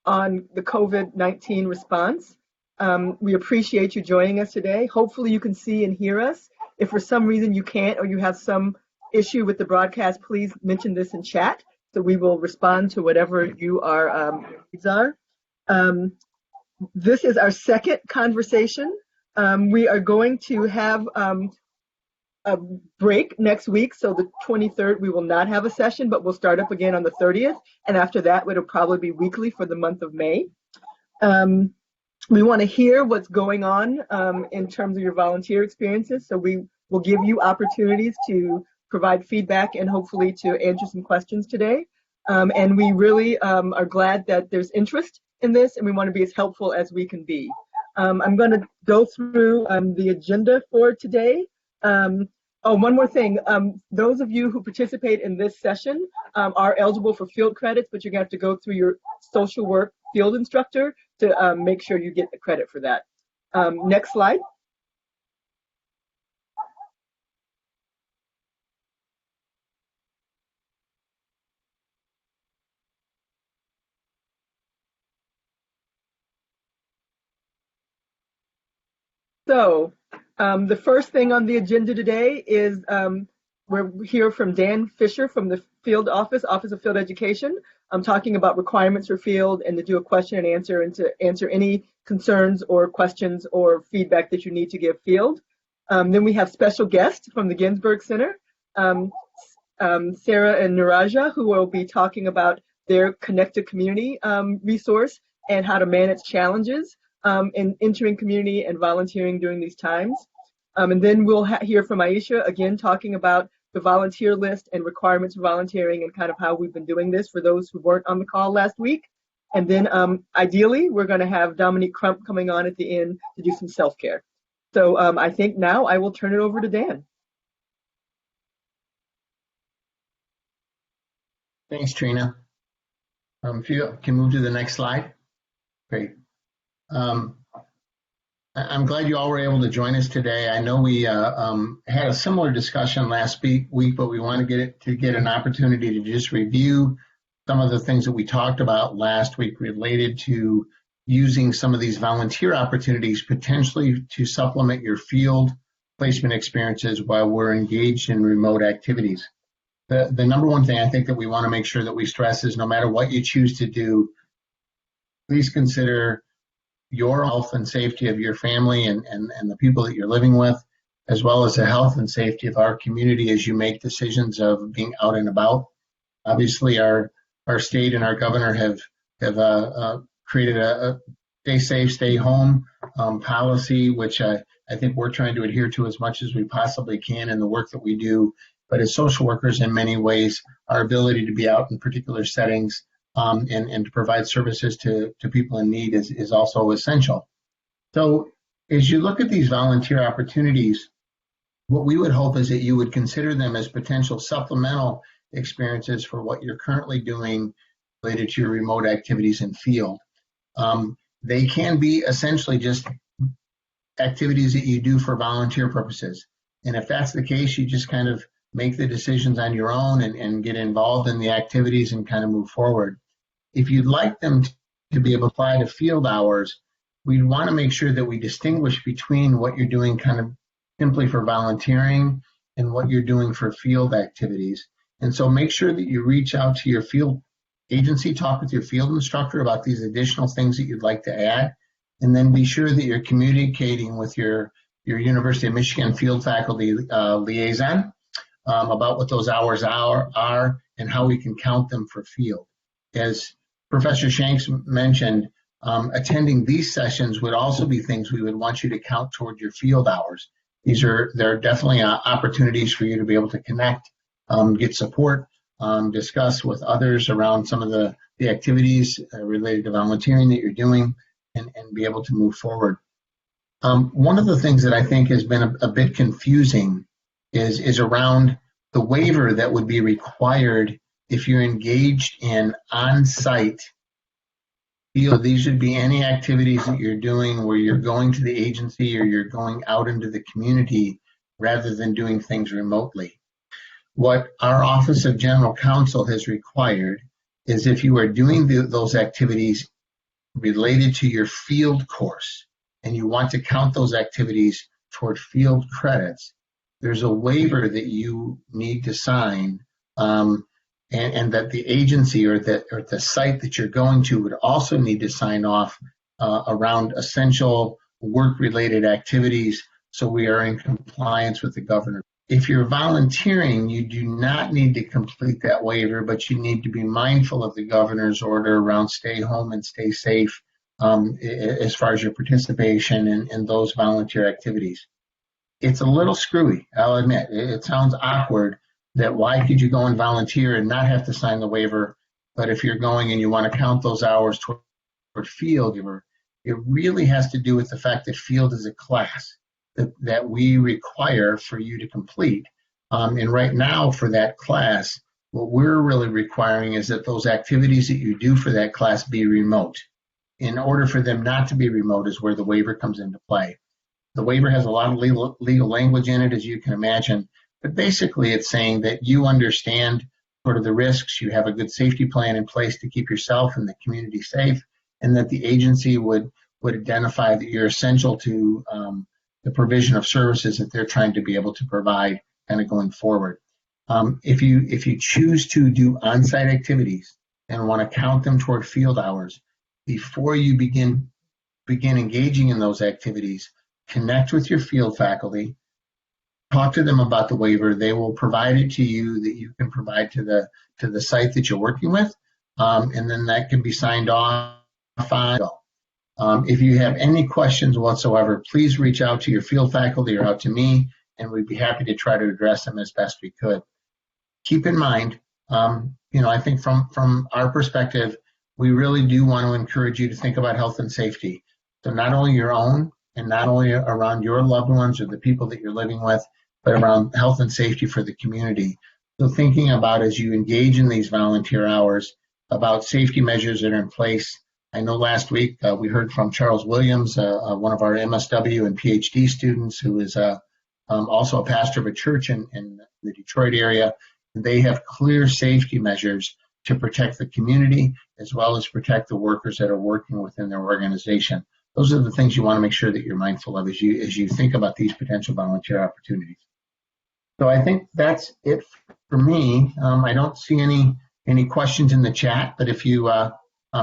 on the COVID-19 response. We appreciate you joining us today. Hopefully you can see and hear us. If for some reason you can't or you have some issue with the broadcast, please mention this in chat so we will respond to whatever your needs are. This is our second conversation. We are going to have a break next week, so the 23rd we will not have a session, but we'll start up again on the 30th, and after that it'll probably be weekly for the month of May. We want to hear what's going on in terms of your volunteer experiences, so we will give you opportunities to provide feedback and hopefully to answer some questions today. And we really are glad that there's interest in this, and we want to be as helpful as we can be. I'm going to go through the agenda for today. Oh, one more thing. Those of you who participate in this session are eligible for field credits, but you're going to have to go through your social work field instructor to make sure you get the credit for that. Next slide. So the first thing on the agenda today is we're here from Dan Fisher from the Field Office of Field Education. I'm talking about requirements for field and to do a question and answer and to answer any concerns or questions or feedback that you need to give field. Then we have special guests from the Ginsberg Center, Sarah and Niraja, who will be talking about their connected community resource and how to manage challenges in entering community and volunteering during these times. And then we'll hear from Aisha again talking about the volunteer list and requirements for volunteering and kind of how we've been doing this for those who weren't on the call last week. And then ideally, we're going to have Dominique Crump coming on at the end to do some self-care. So I think now I will turn it over to Dan. Thanks, Trina. If you can move to the next slide. Great. I'm glad you all were able to join us today. I know we had a similar discussion last week, but we want to get an opportunity to just review some of the things that we talked about last week related to using some of these volunteer opportunities potentially to supplement your field placement experiences while we're engaged in remote activities. The number one thing I think that we want to make sure that we stress is no matter what you choose to do, please consider your health and safety of your family and the people that you're living with, as well as the health and safety of our community as you make decisions of being out and about. Obviously, our state and our governor have created a stay safe, stay home policy, which I think we're trying to adhere to as much as we possibly can in the work that we do. But as social workers, in many ways, our ability to be out in particular settings and to provide services to people in need is also essential. So as you look at these volunteer opportunities, what we would hope is that you would consider them as potential supplemental experiences for what you're currently doing related to your remote activities in field. They can be essentially just activities that you do for volunteer purposes. And if that's the case, you just kind of make the decisions on your own and get involved in the activities and kind of move forward. If you'd like them to be able to apply to field hours, we want to make sure that we distinguish between what you're doing kind of simply for volunteering and what you're doing for field activities. And so make sure that you reach out to your field agency, talk with your field instructor about these additional things that you'd like to add, and then be sure that you're communicating with your University of Michigan field faculty liaison about what those hours are and how we can count them for field. As Professor Shanks mentioned, attending these sessions would also be things we would want you to count toward your field hours. There are definitely opportunities for you to be able to connect, get support, discuss with others around some of the activities related to volunteering that you're doing, and be able to move forward. One of the things that I think has been a bit confusing is around the waiver that would be required if you're engaged in on-site field. These should be any activities that you're doing where you're going to the agency or you're going out into the community rather than doing things remotely. What our Office of General Counsel has required is if you are doing those activities related to your field course, and you want to count those activities toward field credits, there's a waiver that you need to sign, and that the agency or the site that you're going to would also need to sign off around essential work-related activities, so we are in compliance with the governor. If you're volunteering, you do not need to complete that waiver, but you need to be mindful of the governor's order around stay home and stay safe as far as your participation in those volunteer activities. It's a little screwy, I'll admit. It sounds awkward that why could you go and volunteer and not have to sign the waiver, but if you're going and you want to count those hours toward field, it really has to do with the fact that field is a class that we require for you to complete. And right now for that class, what we're really requiring is that those activities that you do for that class be remote. In order for them not to be remote is where the waiver comes into play. The waiver has a lot of legal language in it, as you can imagine, but basically it's saying that you understand sort of the risks, you have a good safety plan in place to keep yourself and the community safe, and that the agency would identify that you're essential to the provision of services that they're trying to be able to provide kind of going forward. If you choose to do on-site activities and want to count them toward field hours, before you begin engaging in those activities, connect with your field faculty, talk to them about the waiver. They will provide it to you that you can provide to the site that you're working with, and then that can be signed off on. If you have any questions whatsoever, please reach out to your field faculty or out to me, and we'd be happy to try to address them as best we could. Keep in mind, I think from our perspective, we really do want to encourage you to think about health and safety. So not only your own and not only around your loved ones or the people that you're living with, but around health and safety for the community. So thinking about as you engage in these volunteer hours, about safety measures that are in place. I know last week we heard from Charles Williams, one of our MSW and PhD students, who is also a pastor of a church in the Detroit area. They have clear safety measures to protect the community as well as protect the workers that are working within their organization. Those are the things you want to make sure that you're mindful of as you think about these potential volunteer opportunities. So I think that's it for me. I don't see any questions in the chat, but if you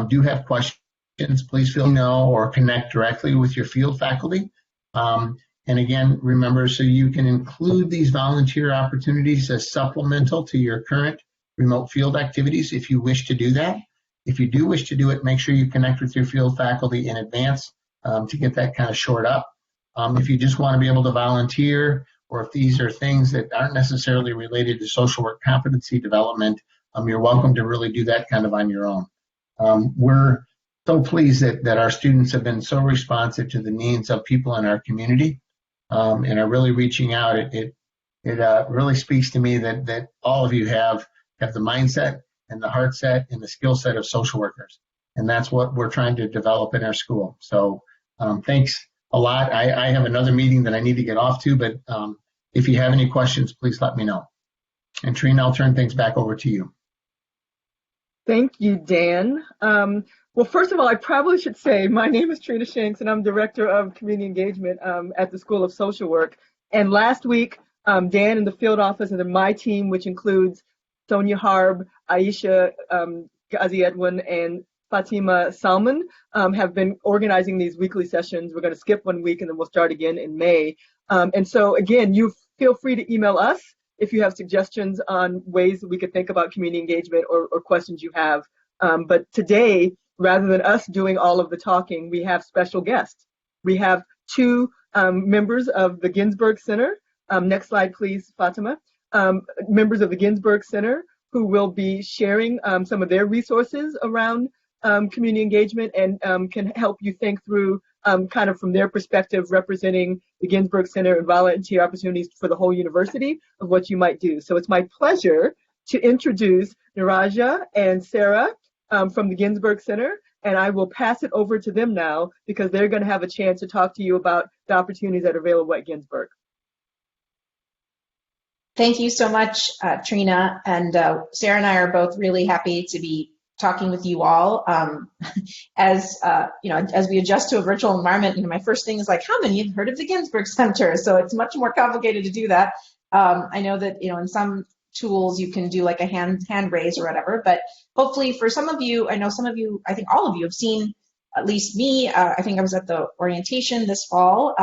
do have questions, please feel free to know or connect directly with your field faculty. And again, remember, so you can include these volunteer opportunities as supplemental to your current remote field activities if you wish to do that. If you do wish to do it, make sure you connect with your field faculty in advance to get that kind of shored up. If you just want to be able to volunteer, or if these are things that aren't necessarily related to social work competency development, you're welcome to really do that kind of on your own. We're so pleased that our students have been so responsive to the needs of people in our community and are really reaching out. It really speaks to me that all of you have the mindset and the heart set and the skill set of social workers. And that's what we're trying to develop in our school. So thanks a lot. I have another meeting that I need to get off to, but if you have any questions, please let me know. And Trina, I'll turn things back over to you. Thank you, Dan. Well, first of all, I probably should say my name is Trina Shanks, and I'm Director of Community Engagement at the School of Social Work. And last week, Dan in the field office and then my team, which includes Sonia Harb, Aisha Ghazi Edwin, and Fatima Salman, have been organizing these weekly sessions. We're going to skip 1 week, and then we'll start again in May. And so, again, you feel free to email us if you have suggestions on ways that we could think about community engagement or questions you have. But today, rather than us doing all of the talking, we have special guests. We have two members of the Ginsberg Center. Next slide, please, Fatima. Members of the Ginsberg Center who will be sharing some of their resources around community engagement and can help you think through kind of from their perspective, representing the Ginsberg Center and volunteer opportunities for the whole university of what you might do. So it's my pleasure to introduce Niraja and Sarah from the Ginsberg Center, and I will pass it over to them now because they're going to have a chance to talk to you about the opportunities that are available at Ginsberg. Thank you so much, Trina. And Sarah and I are both really happy to be talking with you all. As as we adjust to a virtual environment, my first thing is like, how many have heard of the Ginsberg Center? So it's much more complicated to do that. I know that in some tools you can do like a hand raise or whatever, but hopefully for some of you, I know some of you, I think all of you have seen at least me. I think I was at the orientation this fall,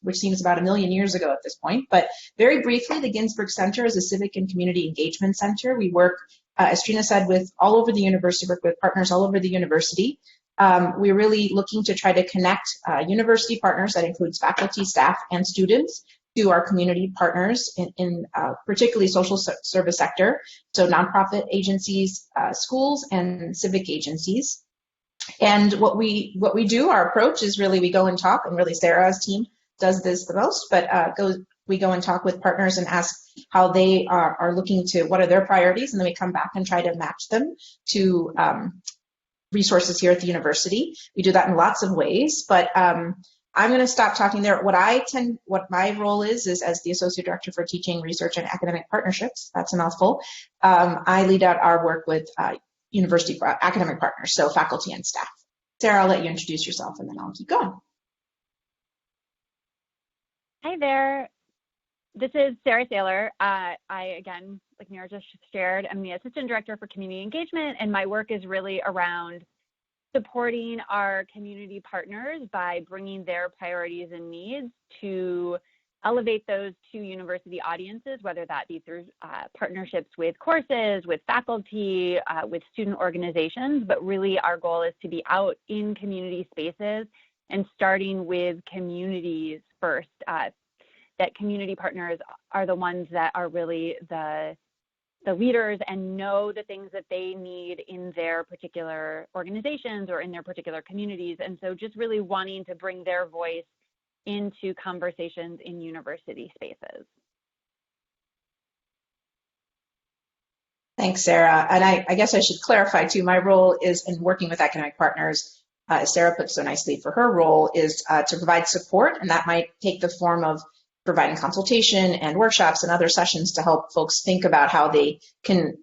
which seems about 1 million years ago at this point. But very briefly, the Ginsberg Center is a civic and community engagement center. We work, as Trina said, with all over the university, work with partners all over the university. We're really looking to try to connect university partners, that includes faculty, staff, and students, to our community partners in particularly social service sector, so nonprofit agencies, schools, and civic agencies. And what we do, our approach is really we go and talk, and really Sarah's team does this the most, but we go and talk with partners and ask how they are looking to, what are their priorities, and then we come back and try to match them to resources here at the university. We do that in lots of ways, but I'm going to stop talking there. What my role is as the Associate Director for Teaching, Research, and Academic Partnerships. That's a mouthful. I lead out our work with university academic partners, so faculty and staff. Sarah, I'll let you introduce yourself and then I'll keep going. Hi there. This is Sarah Saylor. I, again, like Mira just shared, I'm the Assistant Director for Community Engagement, and my work is really around supporting our community partners by bringing their priorities and needs to elevate those to university audiences, whether that be through partnerships with courses, with faculty, with student organizations. But really our goal is to be out in community spaces and starting with communities first, that community partners are the ones that are really the leaders and know the things that they need in their particular organizations or in their particular communities. And so just really wanting to bring their voice into conversations in university spaces. Thanks, Sarah. And I guess I should clarify too, my role is in working with academic partners, as Sarah put so nicely for her role, is to provide support, and that might take the form of providing consultation and workshops and other sessions to help folks think about how they can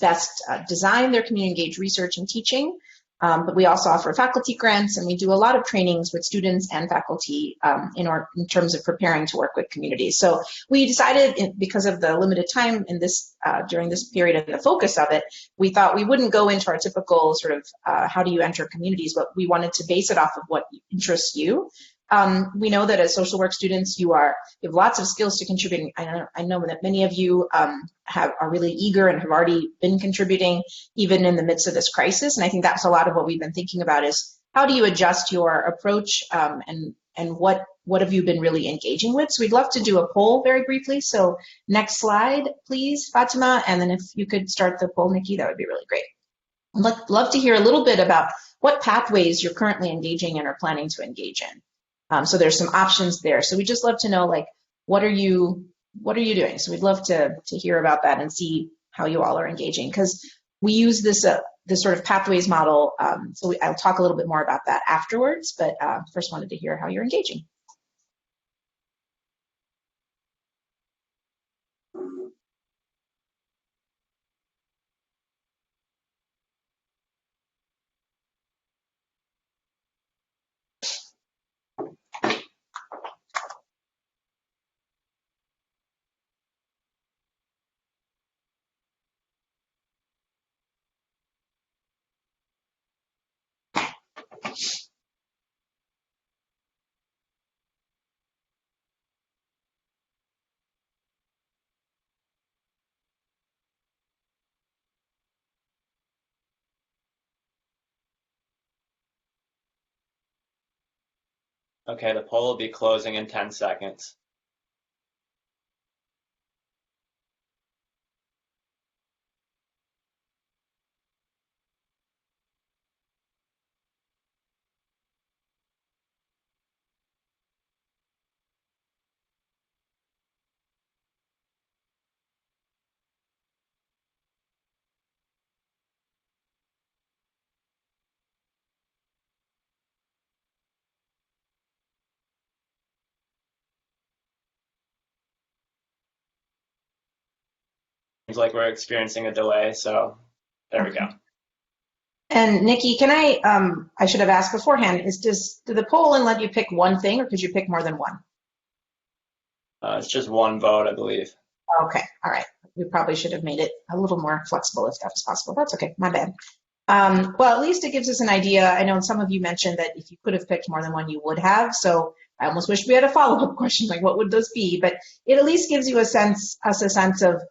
best design their community engaged research and teaching. But we also offer faculty grants, and we do a lot of trainings with students and faculty in terms of preparing to work with communities. So we decided, because of the limited time in this during this period and the focus of it, we thought we wouldn't go into our typical sort of how do you enter communities, but we wanted to base it off of what interests you. We know that as social work students, you have lots of skills to contribute. I know that many of you are really eager and have already been contributing even in the midst of this crisis. And I think that's a lot of what we've been thinking about is how do you adjust your approach and what have you been really engaging with? So we'd love to do a poll very briefly. So next slide, please, Fatima. And then if you could start the poll, Nikki, that would be really great. I'd love to hear a little bit about what pathways you're currently engaging in or planning to engage in. So there's some options there. So we just love to know, like, what are you doing? So we'd love to hear about that and see how you all are engaging, because we use this sort of pathways model. So I'll talk a little bit more about that afterwards, but first wanted to hear how you're engaging. Okay, the poll will be closing in 10 seconds. Seems like we're experiencing a delay, so there we go. And Nikki, can I should have asked beforehand, do the poll and let you pick one thing, or could you pick more than one? It's just one vote, I believe. Okay, all right. We probably should have made it a little more flexible if that was possible. That's okay, my bad. Well, at least it gives us an idea. I know some of you mentioned that if you could have picked more than one, you would have. So I almost wish we had a follow-up question, like what would those be? But it at least gives you a sense of,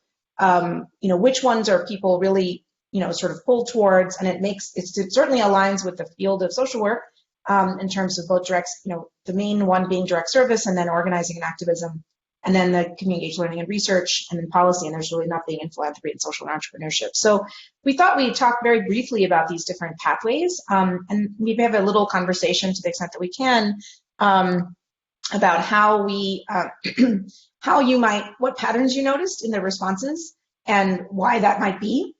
which ones are people really, sort of pulled towards, and it certainly aligns with the field of social work in terms of both direct, the main one being direct service, and then organizing and activism, and then the community-engaged learning and research, and then policy, and there's really nothing in philanthropy and social entrepreneurship. So we thought we'd talk very briefly about these different pathways, and maybe have a little conversation to the extent that we can about how we, what patterns you noticed in the responses, and why that might be.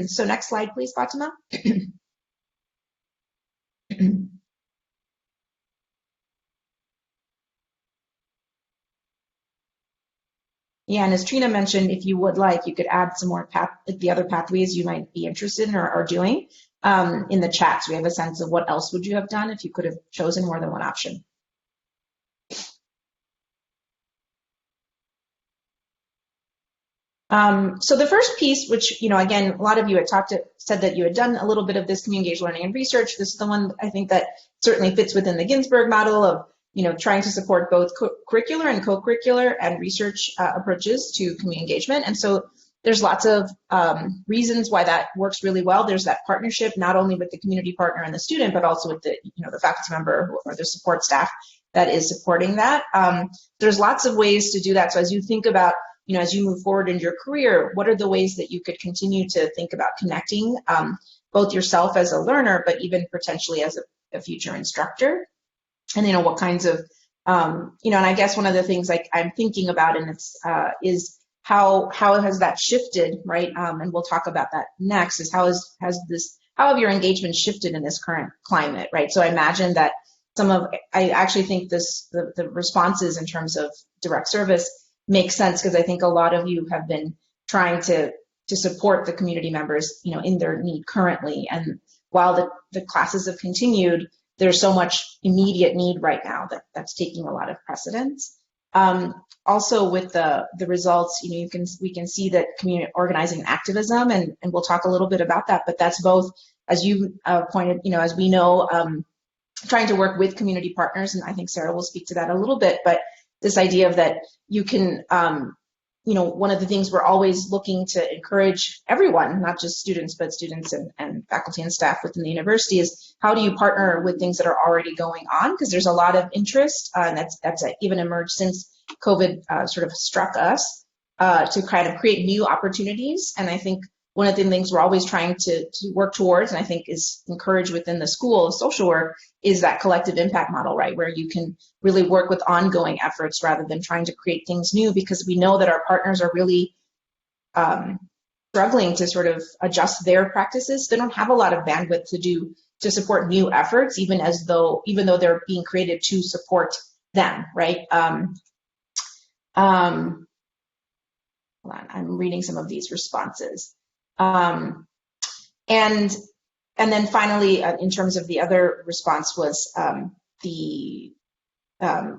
So next slide, please, Fatima. Yeah, and as Trina mentioned, if you would like, you could add some more the other pathways you might be interested in or doing in the chat. So we have a sense of what else would you have done if you could have chosen more than one option. So the first piece, which, again, a lot of you had said that you had done a little bit of this community-engaged learning and research. This is the one I think that certainly fits within the Ginsberg model of, trying to support both curricular and co-curricular and research approaches to community engagement. And so there's lots of reasons why that works really well. There's that partnership, not only with the community partner and the student, but also with the, the faculty member or the support staff that is supporting that. There's lots of ways to do that. So as you think about, as you move forward in your career, what are the ways that you could continue to think about connecting both yourself as a learner, but even potentially as a future instructor? And, what kinds of, and I guess one of the things like I'm thinking about, and it's, is how has that shifted, right? And we'll talk about that next, is how have your engagement shifted in this current climate, right? So I imagine that I actually think the responses in terms of direct service makes sense, because I think a lot of you have been trying to support the community members, in their need currently. And while the classes have continued, there's so much immediate need right now that's taking a lot of precedence. Also with the results, we can see that community organizing and activism, and we'll talk a little bit about that, but that's both, as you pointed, as we know, trying to work with community partners, and I think Sarah will speak to that a little bit, but this idea of that you can, one of the things we're always looking to encourage everyone, not just students, but students and faculty and staff within the university, is how do you partner with things that are already going on? Because there's a lot of interest, and that's even emerged since COVID sort of struck us, to kind of create new opportunities. And I think one of the things we're always trying to work towards, and I think is encouraged within the School of Social Work, is that collective impact model, right? Where you can really work with ongoing efforts rather than trying to create things new, because we know that our partners are really struggling to sort of adjust their practices. They don't have a lot of bandwidth to support new efforts, even though they're being created to support them, right? Hold on, I'm reading some of these responses. And then finally, in terms of the other response was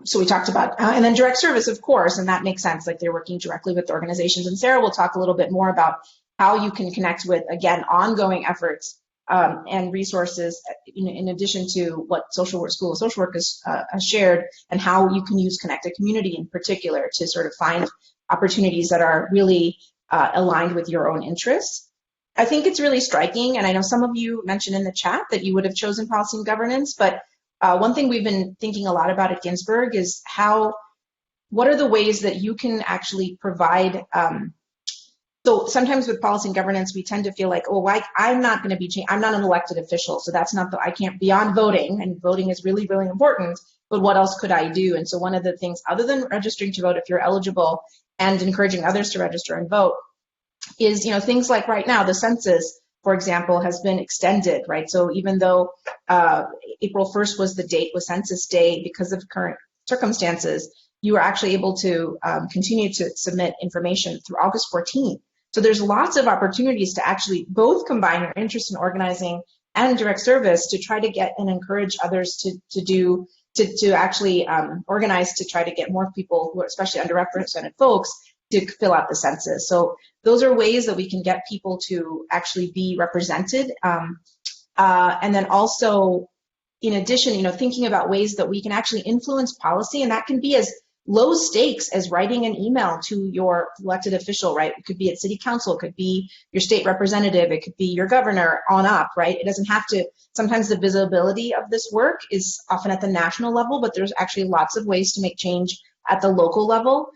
so we talked about, and then direct service, of course, and that makes sense, like they're working directly with organizations. And Sarah will talk a little bit more about how you can connect with, again, ongoing efforts and resources, in addition to what School of Social Work has shared, and how you can use Connected Community in particular to sort of find opportunities that are really aligned with your own interests. I think it's really striking, and I know some of you mentioned in the chat that you would have chosen policy and governance, but one thing we've been thinking a lot about at Ginsberg is what are the ways that you can actually provide. So sometimes with policy and governance, we tend to feel like, I'm not going to be, I'm not an elected official, so that's not I can't, beyond voting, and voting is really, really important, but what else could I do? And so one of the things, other than registering to vote if you're eligible and encouraging others to register and vote, is, things like right now, the census, for example, has been extended, right? So even though April 1st was Census Day, because of current circumstances, you were actually able to continue to submit information through August 14th. So there's lots of opportunities to actually both combine your interest in organizing and direct service to try to get and encourage others to actually organize to try to get more people, who are especially underrepresented folks, to fill out the census. So those are ways that we can get people to actually be represented. And then also, in addition, thinking about ways that we can actually influence policy, and that can be as low stakes as writing an email to your elected official, right? It could be at city council, it could be your state representative, it could be your governor on up, right? It doesn't have to, sometimes the visibility of this work is often at the national level, but there's actually lots of ways to make change at the local level.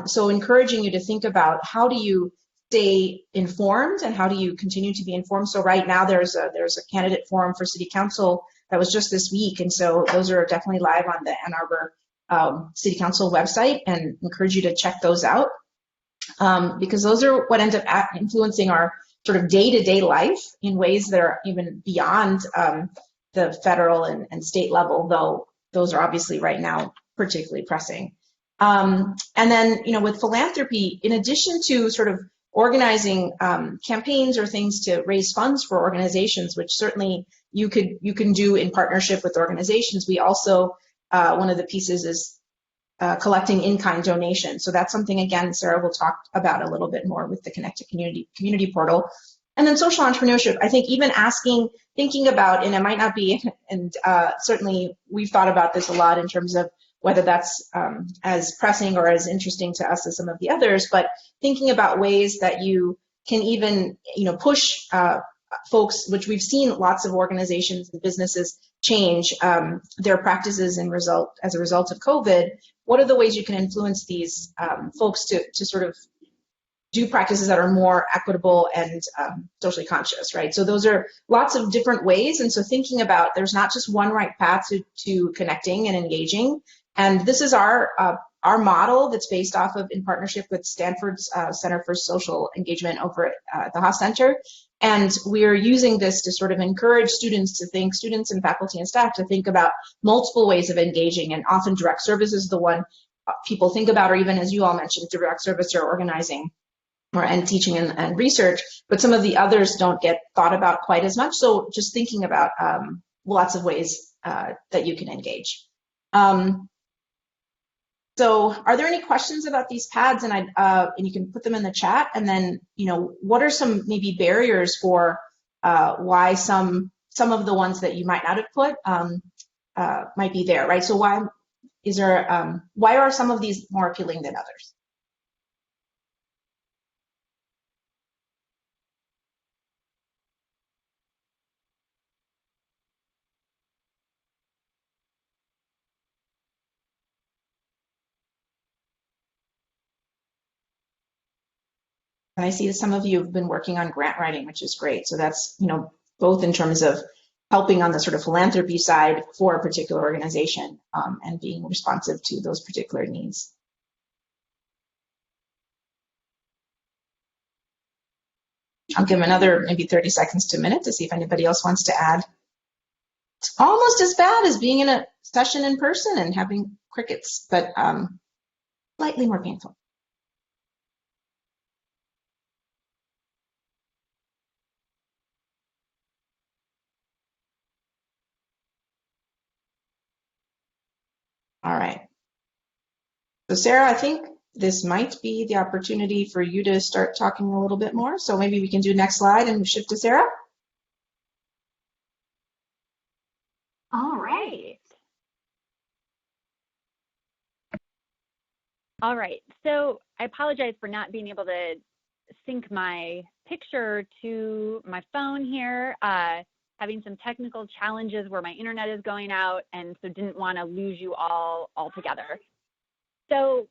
So encouraging you to think about how do you stay informed and how do you continue to be informed. So right now there's a candidate forum for city council that was just this week. And so those are definitely live on the Ann Arbor City Council website, and encourage you to check those out because those are what end up influencing our sort of day-to-day life in ways that are even beyond the federal and state level, though those are obviously right now particularly pressing. And then, with philanthropy, in addition to sort of organizing campaigns or things to raise funds for organizations, which certainly you can do in partnership with organizations, we also one of the pieces is collecting in-kind donations. So that's something, again, Sarah will talk about a little bit more with the Connected Community Portal. And then social entrepreneurship, I think even thinking about, and it might not be, and certainly we've thought about this a lot in terms of whether that's as pressing or as interesting to us as some of the others, but thinking about ways that you can even, push folks, which we've seen lots of organizations and businesses change their practices as a result of COVID. What are the ways you can influence these folks to sort of do practices that are more equitable and socially conscious, right? So those are lots of different ways. And so thinking about there's not just one right path to connecting and engaging. And this is our model that's based off of, in partnership with Stanford's Center for Social Engagement over at the Haas Center. And we're using this to sort of encourage students and faculty and staff to think about multiple ways of engaging. And often direct service is the one people think about, or even, as you all mentioned, direct service or organizing and teaching and research. But some of the others don't get thought about quite as much. So just thinking about lots of ways that you can engage. So are there any questions about these pads? And you can put them in the chat. And then, what are some maybe barriers for why some of the ones that you might not have put might be there, right? So why are some of these more appealing than others? And I see that some of you have been working on grant writing, which is great. So that's, both in terms of helping on the sort of philanthropy side for a particular organization and being responsive to those particular needs. I'll give another maybe 30 seconds to a minute to see if anybody else wants to add. It's almost as bad as being in a session in person and having crickets, but slightly more painful. All right. So Sarah, I think this might be the opportunity for you to start talking a little bit more. So maybe we can do next slide and shift to Sarah. All right. All right. So I apologize for not being able to sync my picture to my phone here. Having some technical challenges where my internet is going out, and so didn't want to lose you all altogether. So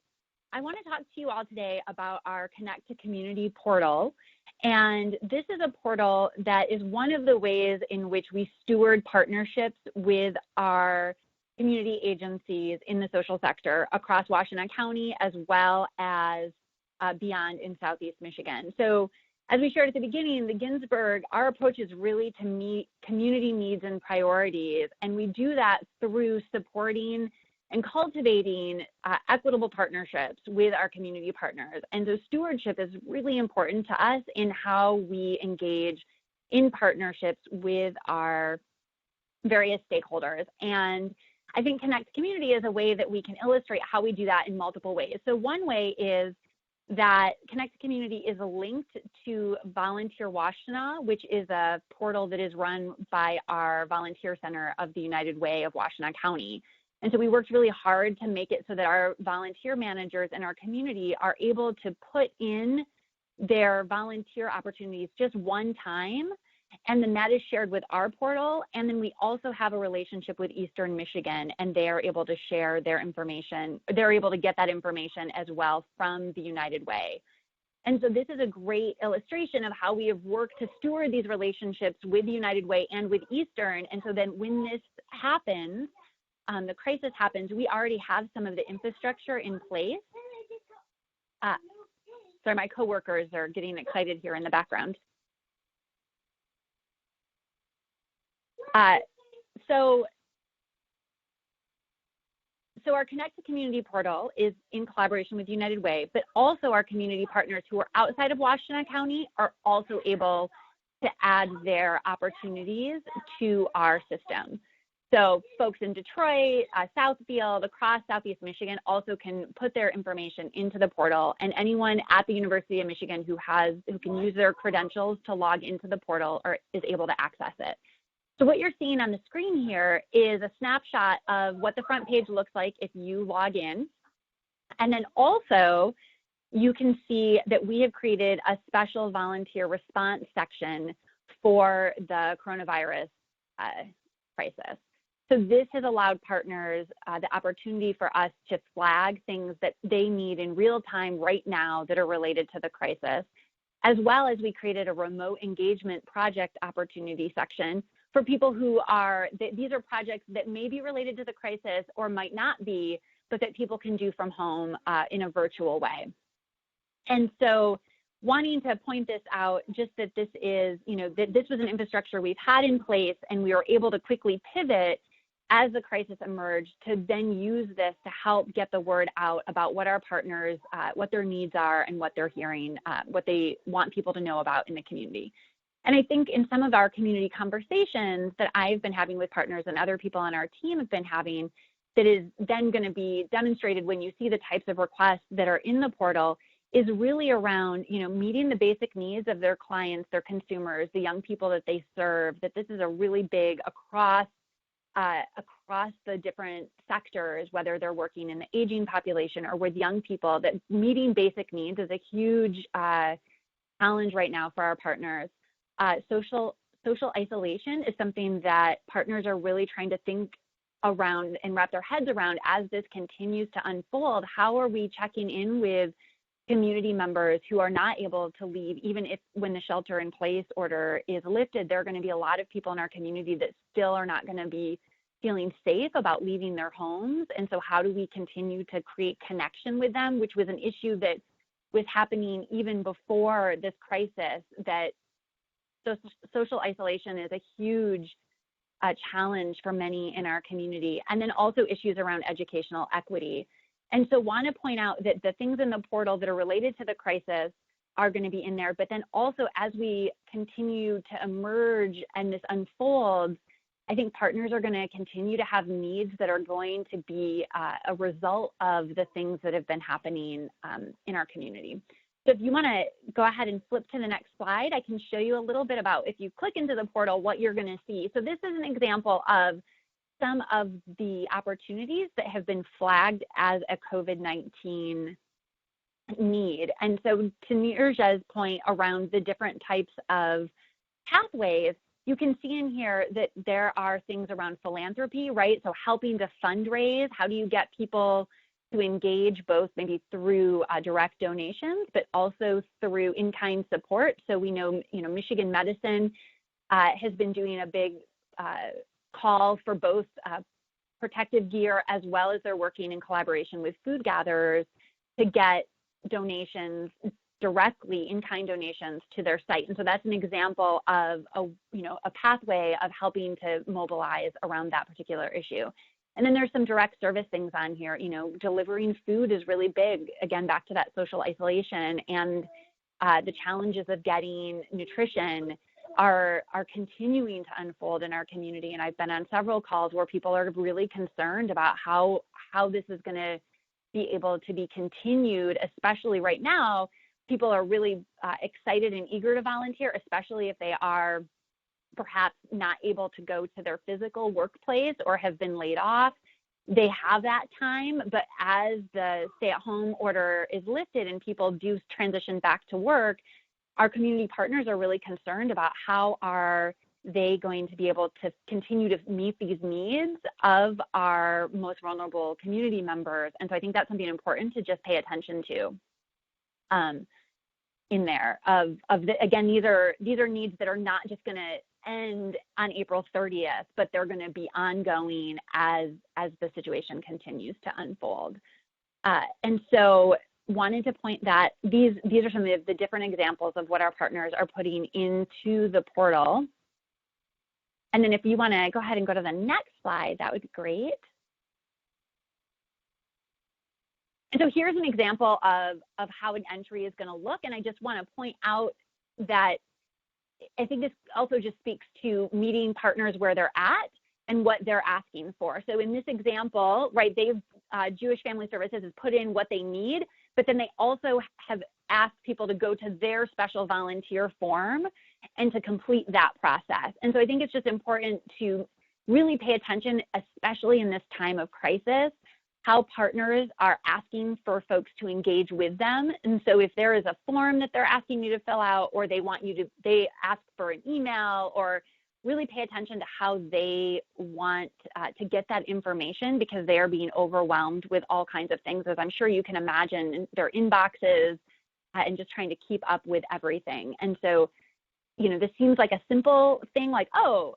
I want to talk to you all today about our Connect to Community portal. And this is a portal that is one of the ways in which we steward partnerships with our community agencies in the social sector across Washington County, as well as beyond in Southeast Michigan. So as we shared at the beginning, the Ginsberg, our approach is really to meet community needs and priorities. And we do that through supporting and cultivating equitable partnerships with our community partners. And so stewardship is really important to us in how we engage in partnerships with our various stakeholders. And I think Connect Community is a way that we can illustrate how we do that in multiple ways. So one way is that Connect Community is linked to Volunteer Washtenaw, which is a portal that is run by our Volunteer Center of the United Way of Washtenaw County. And so we worked really hard to make it so that our volunteer managers in our community are able to put in their volunteer opportunities just one time, and then that is shared with our portal. And then we also have a relationship with Eastern Michigan, and they are able to share their information. They're able to get that information as well from the United Way. And so this is a great illustration of how we have worked to steward these relationships with the United Way and with Eastern. And so then when this happens, the crisis happens, we already have some of the infrastructure in place. Sorry, my coworkers are getting excited here in the background. So our Connect to Community portal is in collaboration with United Way, but also our community partners who are outside of Washtenaw County are also able to add their opportunities to our system. So folks in Detroit, Southfield, across Southeast Michigan also can put their information into the portal, and anyone at the University of Michigan who can use their credentials to log into the portal is able to access it. So what you're seeing on the screen here is a snapshot of what the front page looks like if you log in. And then also you can see that we have created a special volunteer response section for the coronavirus crisis. So this has allowed partners the opportunity for us to flag things that they need in real time right now that are related to the crisis, as well as we created a remote engagement project opportunity section for people who these are projects that may be related to the crisis or might not be, but that people can do from home in a virtual way. And so wanting to point this out, just that this is, that this was an infrastructure we've had in place, and we were able to quickly pivot as the crisis emerged to then use this to help get the word out about what our partners, what their needs are and what they're hearing, what they want people to know about in the community. And I think in some of our community conversations that I've been having with partners and other people on our team have been having, that is then going to be demonstrated when you see the types of requests that are in the portal, is really around, meeting the basic needs of their clients, their consumers, the young people that they serve, that this is a really big across the different sectors, whether they're working in the aging population or with young people, that meeting basic needs is a huge challenge right now for our partners. Social isolation is something that partners are really trying to think around and wrap their heads around as this continues to unfold. How are we checking in with community members who are not able to leave, even if when the shelter in place order is lifted? There are going to be a lot of people in our community that still are not going to be feeling safe about leaving their homes. And so how do we continue to create connection with them, which was an issue that was happening even before this crisis, that social isolation is a huge challenge for many in our community. And then also issues around educational equity. And so want to point out that the things in the portal that are related to the crisis are going to be in there, but then also as we continue to emerge and this unfolds, I think partners are going to continue to have needs that are going to be a result of the things that have been happening in our community. So if you want to go ahead and flip to the next slide, I can show you a little bit about, if you click into the portal, what you're going to see. So this is an example of some of the opportunities that have been flagged as a COVID-19 need. And so to Nirja's point around the different types of pathways, you can see in here that there are things around philanthropy, right? So helping to fundraise, how do you get people to engage both maybe through direct donations, but also through in-kind support. So we know, Michigan Medicine has been doing a big call for both protective gear, as well as they're working in collaboration with food gatherers to get donations directly, in-kind donations to their site. And so that's an example of a pathway of helping to mobilize around that particular issue. And then there's some direct service things on here. Delivering food is really big, again, back to that social isolation and the challenges of getting nutrition. are continuing to unfold in our community. And I've been on several calls where people are really concerned about how this is going to be able to be continued, especially right now. People are really excited and eager to volunteer, especially if they are perhaps not able to go to their physical workplace or have been laid off. They have that time, but as the stay-at-home order is lifted and people do transition back to work, our community partners are really concerned about how are they going to be able to continue to meet these needs of our most vulnerable community members. And so I think that's something important to just pay attention to in there. Again, these are needs that are not just going to end on April 30th, but they're going to be ongoing as the situation continues to unfold. And so wanted to point that these are some of the different examples of what our partners are putting into the portal. And then if you want to go ahead and go to the next slide, that would be great. And so here's an example of how an entry is going to look. And I just want to point out that I think this also just speaks to meeting partners where they're at and what they're asking for. So in this example, right, Jewish Family Services has put in what they need, but then they also have asked people to go to their special volunteer form and to complete that process. And so I think it's just important to really pay attention, especially in this time of crisis, how partners are asking for folks to engage with them. And so if there is a form that they're asking you to fill out, or they ask for an email, or really pay attention to how they want to get that information, because they are being overwhelmed with all kinds of things, as I'm sure you can imagine, their inboxes and just trying to keep up with everything. And so, this seems like a simple thing, like, oh,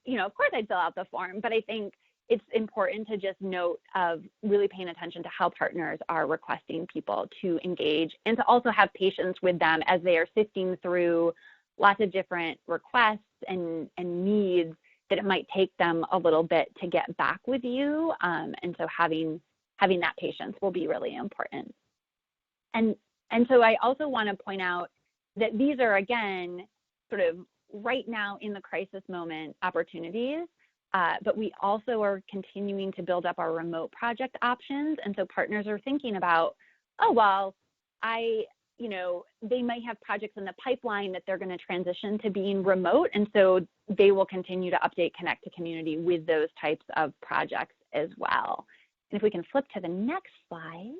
of course I'd fill out the form, but I think it's important to just note of really paying attention to how partners are requesting people to engage, and to also have patience with them as they are sifting through lots of different requests and needs, that it might take them a little bit to get back with you. And so having that patience will be really important. And so I also want to point out that these are, again, sort of right now in the crisis moment opportunities. But we also are continuing to build up our remote project options. And so partners are thinking about, oh, well, they might have projects in the pipeline that they're going to transition to being remote. And so they will continue to update Connect to Community with those types of projects as well. And if we can flip to the next slide.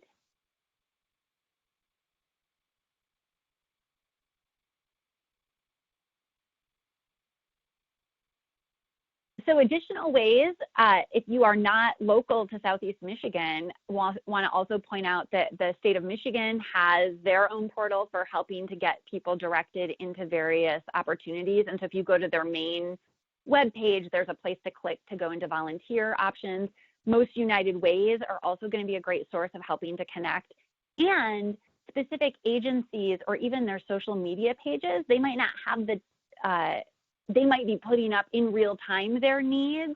So additional ways, if you are not local to Southeast Michigan, want to also point out that the state of Michigan has their own portal for helping to get people directed into various opportunities. And so if you go to their main webpage, there's a place to click to go into volunteer options. Most United Ways are also going to be a great source of helping to connect. And specific agencies or even their social media pages, they might not have they might be putting up in real time their needs.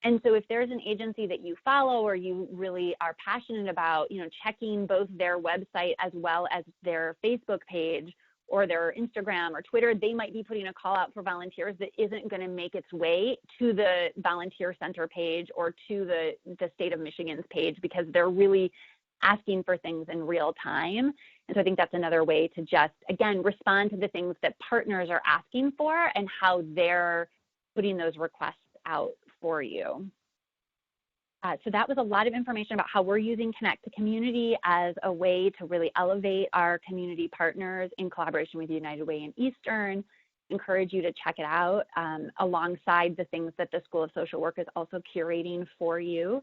And so if there's an agency that you follow or you really are passionate about, checking both their website as well as their Facebook page or their Instagram or Twitter, they might be putting a call out for volunteers that isn't going to make its way to the volunteer center page or to the state of Michigan's page, because they're really asking for things in real time. And so I think that's another way to just, again, respond to the things that partners are asking for and how they're putting those requests out for you. So that was a lot of information about how we're using Connect to Community as a way to really elevate our community partners in collaboration with United Way and Eastern. Encourage you to check it out alongside the things that the School of Social Work is also curating for you.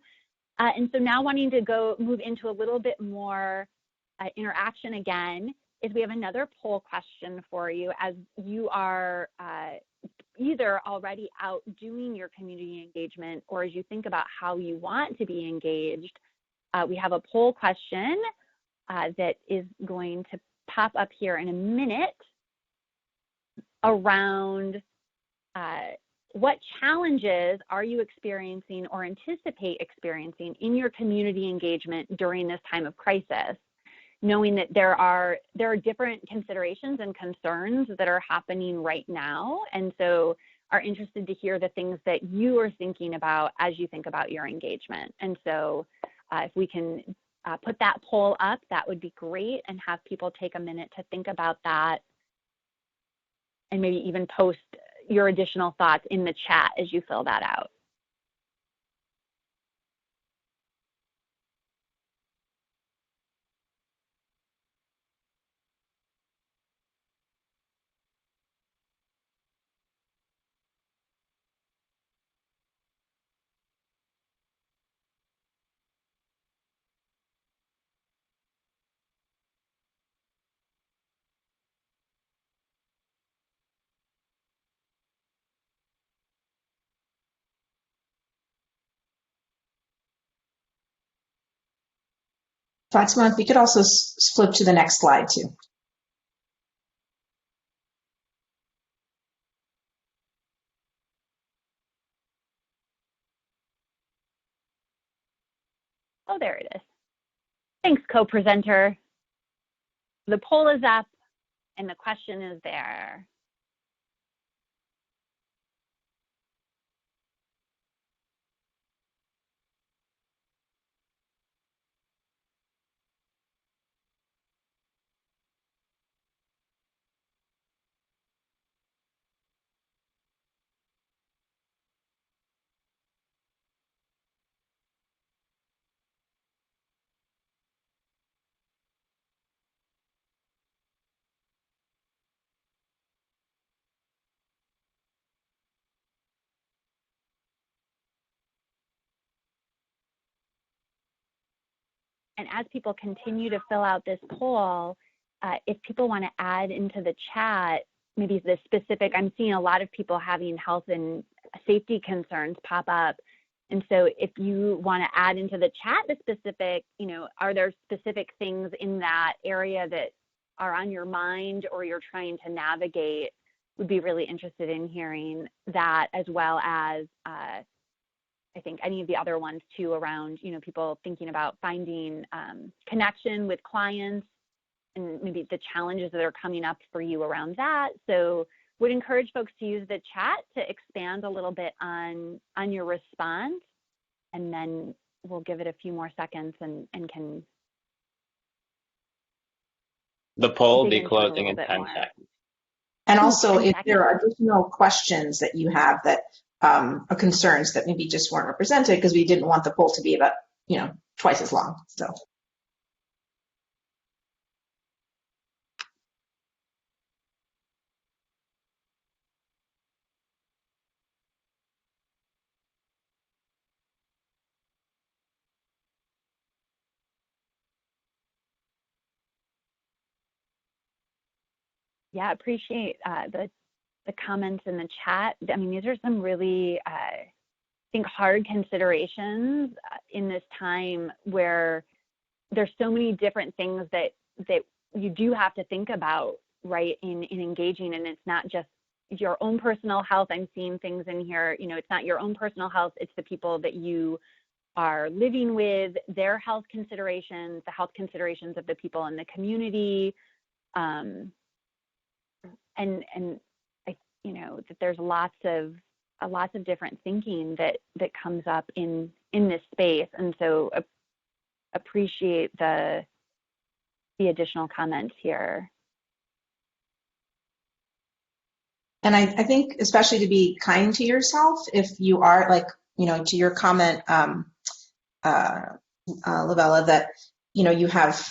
And so now wanting to move into a little bit more interaction again, is we have another poll question for you as you are either already out doing your community engagement or as you think about how you want to be engaged. We have a poll question that is going to pop up here in a minute around what challenges are you experiencing or anticipate experiencing in your community engagement during this time of crisis? knowing that there are different considerations and concerns that are happening right now. And so are interested to hear the things that you are thinking about as you think about your engagement. And so if we can put that poll up, that would be great, and have people take a minute to think about that, and maybe even post your additional thoughts in the chat as you fill that out. Fatima, if we could also flip to the next slide too. Oh, there it is. Thanks, co-presenter. The poll is up and the question is there. And as people continue to fill out this poll, if people want to add into the chat, maybe the specific, I'm seeing a lot of people having health and safety concerns pop up. And so if you want to add into the chat the specific, are there specific things in that area that are on your mind or you're trying to navigate? Would be really interested in hearing that, as well as I think any of the other ones too around, people thinking about finding connection with clients and maybe the challenges that are coming up for you around that. So would encourage folks to use the chat to expand a little bit on your response, and then we'll give it a few more seconds and can. The poll will be closing in 10 seconds. And also, if there are additional questions that you have that are concerns that maybe just weren't represented, because we didn't want the poll to be about, twice as long. So. Yeah, appreciate the comments in the chat. I mean, these are some really, I think, hard considerations in this time where there's so many different things that you do have to think about, right, in engaging. And it's not just your own personal health. I'm seeing things in here, it's not your own personal health, it's the people that you are living with, their health considerations, the health considerations of the people in the community. And that there's lots of different thinking that comes up in this space, and so appreciate the additional comments here. And I think especially to be kind to yourself, if you are to your comment, Lavella, that you have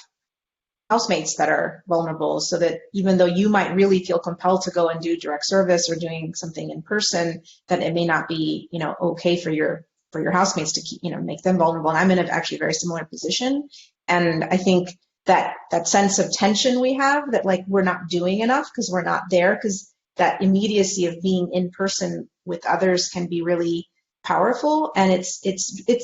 housemates that are vulnerable, so that even though you might really feel compelled to go and do direct service or doing something in person, that it may not be, okay for your housemates to keep, make them vulnerable. And I'm in actually a very similar position. And I think that sense of tension we have, that we're not doing enough because we're not there, because that immediacy of being in person with others can be really powerful, and it's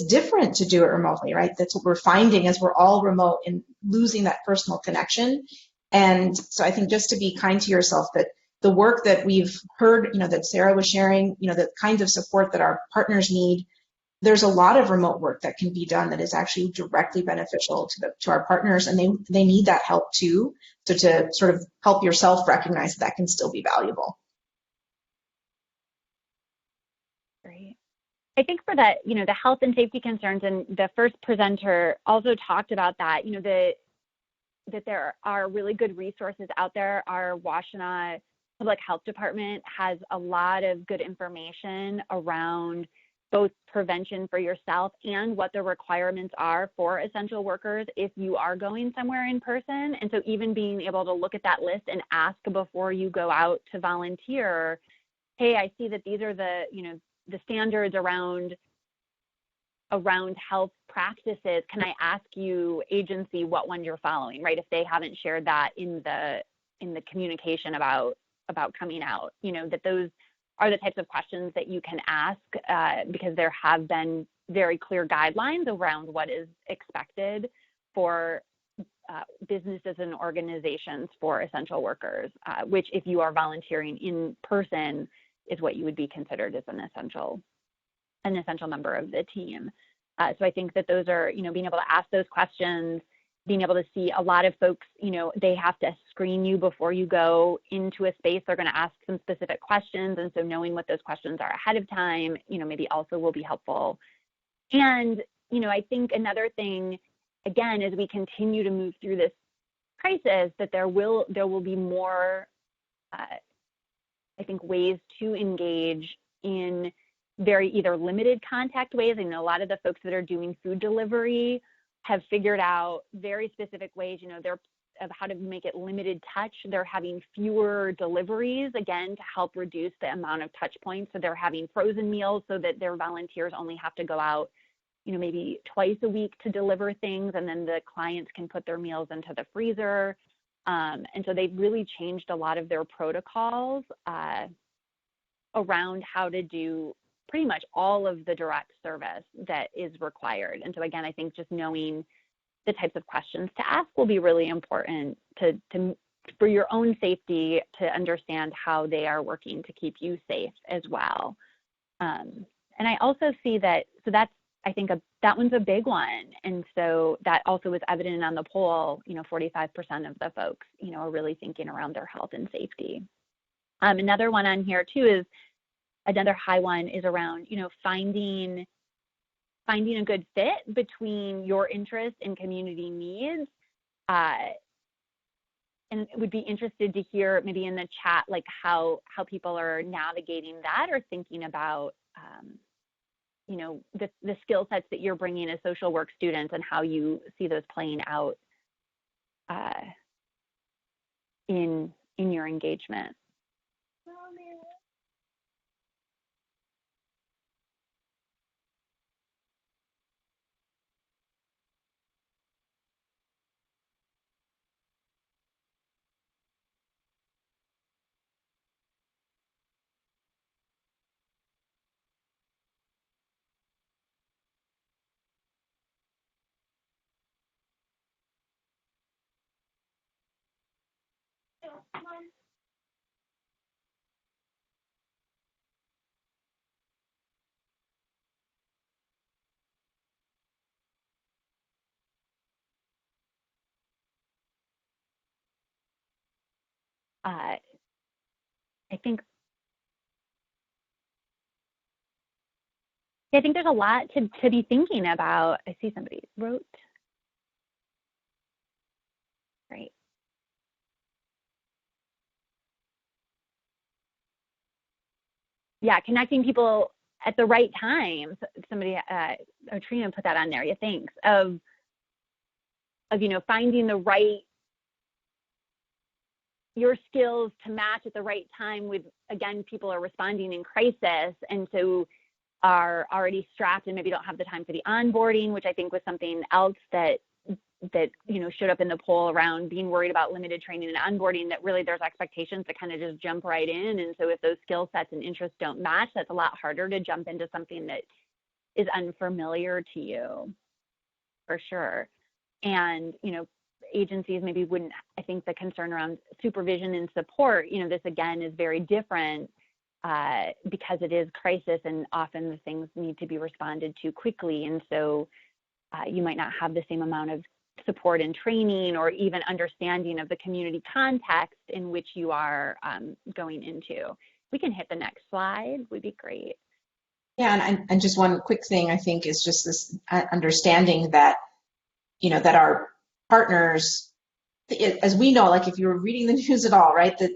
different to do it remotely, right? That's what we're finding as we're all remote and losing that personal connection. And so I think just to be kind to yourself, that the work that we've heard, that Sarah was sharing, the kinds of support that our partners need, there's a lot of remote work that can be done that is actually directly beneficial to our partners, and they need that help too. So to sort of help yourself recognize that can still be valuable. Great. I think for that, the health and safety concerns, and the first presenter also talked about that, that there are really good resources out there. Our Washtenaw Public Health Department has a lot of good information around both prevention for yourself and what the requirements are for essential workers if you are going somewhere in person. And so even being able to look at that list and ask before you go out to volunteer, hey, I see that these are the, the standards around health practices. Can I ask you, agency, what one you're following, right? If they haven't shared that in the communication about coming out, that those are the types of questions that you can ask because there have been very clear guidelines around what is expected for businesses and organizations for essential workers, which if you are volunteering in person is what you would be considered as an essential member of the team. So I think that those are, being able to ask those questions, being able to see a lot of folks, they have to screen you before you go into a space. They're going to ask some specific questions. And so knowing what those questions are ahead of time, maybe also will be helpful. And, I think another thing, again, as we continue to move through this crisis, that there will be more, I think, ways to engage in very either limited contact ways. I know a lot of the folks that are doing food delivery have figured out very specific ways, of how to make it limited touch. They're having fewer deliveries, again, to help reduce the amount of touch points. So they're having frozen meals so that their volunteers only have to go out, maybe twice a week to deliver things, and then the clients can put their meals into the freezer. And so they've really changed a lot of their protocols around how to do pretty much all of the direct service that is required. And so again, I think just knowing the types of questions to ask will be really important to for your own safety, to understand how they are working to keep you safe as well. And I also see that, so that's, I think that one's a big one. And so that also was evident on the poll, 45% of the folks, are really thinking around their health and safety. Another one on here too is, another high one is around, finding a good fit between your interest and community needs. And would be interested to hear maybe in the chat, like how people are navigating that or thinking about, the skill sets that you're bringing as social work students and how you see those playing out in your engagement. I think there's a lot to be thinking about. I see somebody wrote. Great. Yeah, connecting people at the right time. Somebody, Trina put that on there. Yeah, thanks. Of finding the right, your skills to match at the right time with, again, people are responding in crisis, and so are already strapped and maybe don't have the time for the onboarding, which I think was something else that showed up in the poll around being worried about limited training and onboarding, that really there's expectations to kind of just jump right in. And so if those skill sets and interests don't match, that's a lot harder to jump into something that is unfamiliar to you, for sure. And, agencies maybe wouldn't, I think the concern around supervision and support, this again is very different because it is crisis and often the things need to be responded to quickly. And so you might not have the same amount of support and training or even understanding of the community context in which you are going into. We can hit the next slide, would be great. Yeah, and just one quick thing I think is just this understanding that, that our partners, as we know, like if you were reading the news at all, right, that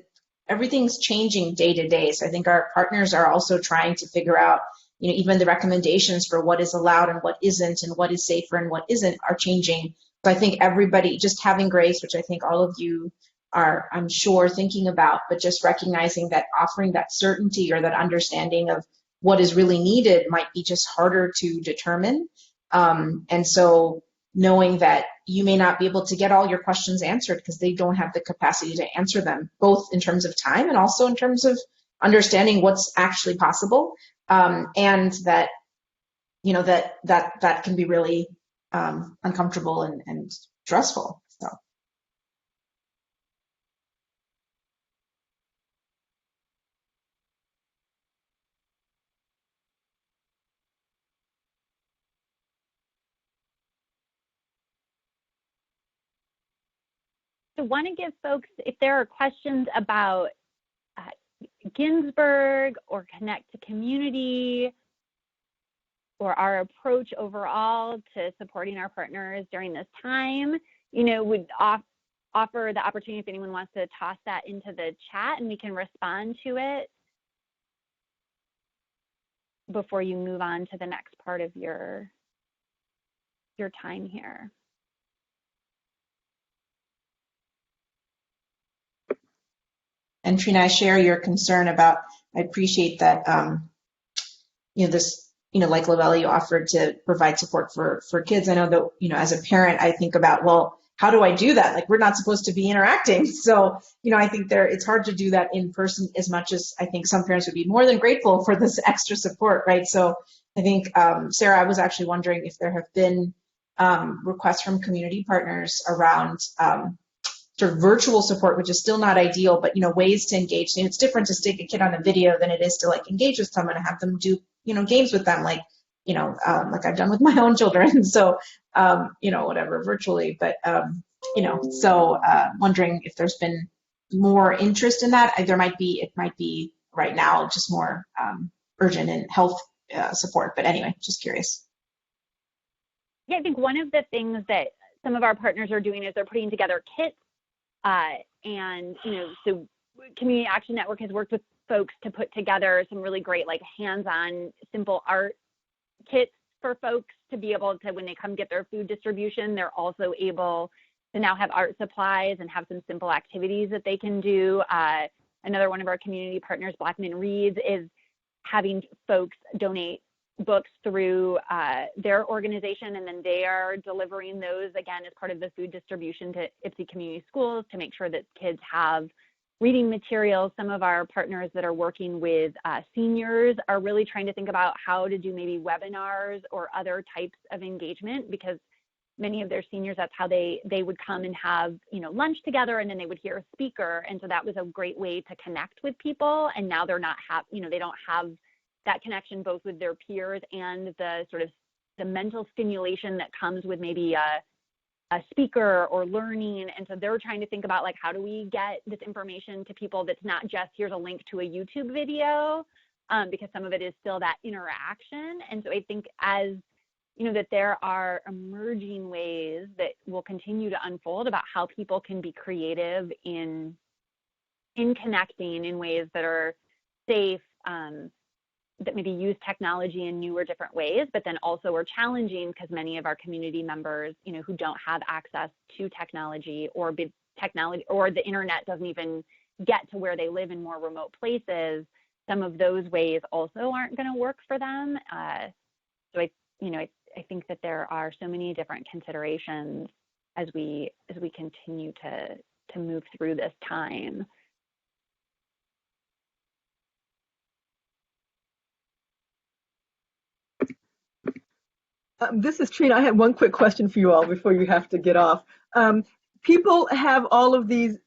everything's changing day to day. So I think our partners are also trying to figure out, even the recommendations for what is allowed and what isn't and what is safer and what isn't are changing. So I think everybody just having grace, which I think all of you are, I'm sure, thinking about, but just recognizing that offering that certainty or that understanding of what is really needed might be just harder to determine. And so knowing that you may not be able to get all your questions answered because they don't have the capacity to answer them, both in terms of time and also in terms of understanding what's actually possible. And that, that can be really uncomfortable and stressful. So I want to give folks, if there are questions about Ginsberg or Connect to Community or our approach overall to supporting our partners during this time, would offer the opportunity if anyone wants to toss that into the chat and we can respond to it before you move on to the next part of your time here. And Trina, I share your concern about, I appreciate that, this, like Lavelle, you offered to provide support for kids. I know that, as a parent, I think about, well, how do I do that? Like, we're not supposed to be interacting. So, I think it's hard to do that in person as much as I think some parents would be more than grateful for this extra support, right? So I think, Sarah, I was actually wondering if there have been requests from community partners around sort of virtual support, which is still not ideal, but, ways to engage. It's different to stick a kid on a video than it is to like engage with someone and have them do, games with them, like, like I've done with my own children. So, whatever, virtually, but, so wondering if there's been more interest in that. It might be right now just more urgent in health support, but anyway, just curious. Yeah, I think one of the things that some of our partners are doing is they're putting together kits. And, so Community Action Network has worked with folks to put together some really great, like hands-on, simple art kits for folks to be able to, when they come get their food distribution, they're also able to now have art supplies and have some simple activities that they can do. Another one of our community partners, Blackman Reads, is having folks donate books through their organization, and then they are delivering those again as part of the food distribution to Ypsi Community Schools to make sure that kids have reading materials. Some of our partners that are working with seniors are really trying to think about how to do maybe webinars or other types of engagement, because many of their seniors, that's how they would come and have, lunch together, and then they would hear a speaker. And so that was a great way to connect with people. And now they're not they don't have that connection both with their peers and the sort of the mental stimulation that comes with maybe a speaker or learning. And so they're trying to think about, like, how do we get this information to people that's not just here's a link to a YouTube video, because some of it is still that interaction. And so I think as that there are emerging ways that will continue to unfold about how people can be creative in connecting in ways that are safe, that maybe use technology in new or different ways, but then also are challenging because many of our community members, who don't have access to technology or the internet doesn't even get to where they live in more remote places, some of those ways also aren't going to work for them. So I think that there are so many different considerations as we continue to move through this time. This is Trina. I have one quick question for you all before you have to get off. People have all of these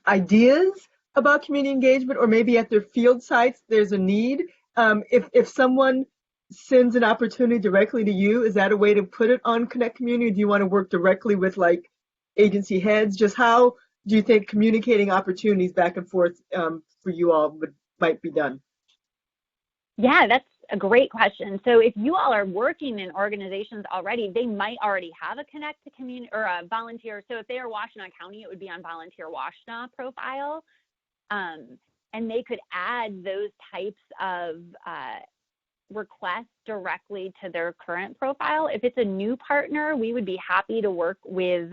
ideas about community engagement, or maybe at their field sites there's a need. If someone sends an opportunity directly to you, is that a way to put it on Connect Community? Or do you want to work directly with like agency heads? Just how do you think communicating opportunities back and forth for you all might be done? Yeah, that's a great question. So if you all are working in organizations already, they might already have a Connect to Community or a volunteer. So if they are Washtenaw County, it would be on Volunteer Washtenaw profile. And they could add those types of requests directly to their current profile. If it's a new partner, we would be happy to work with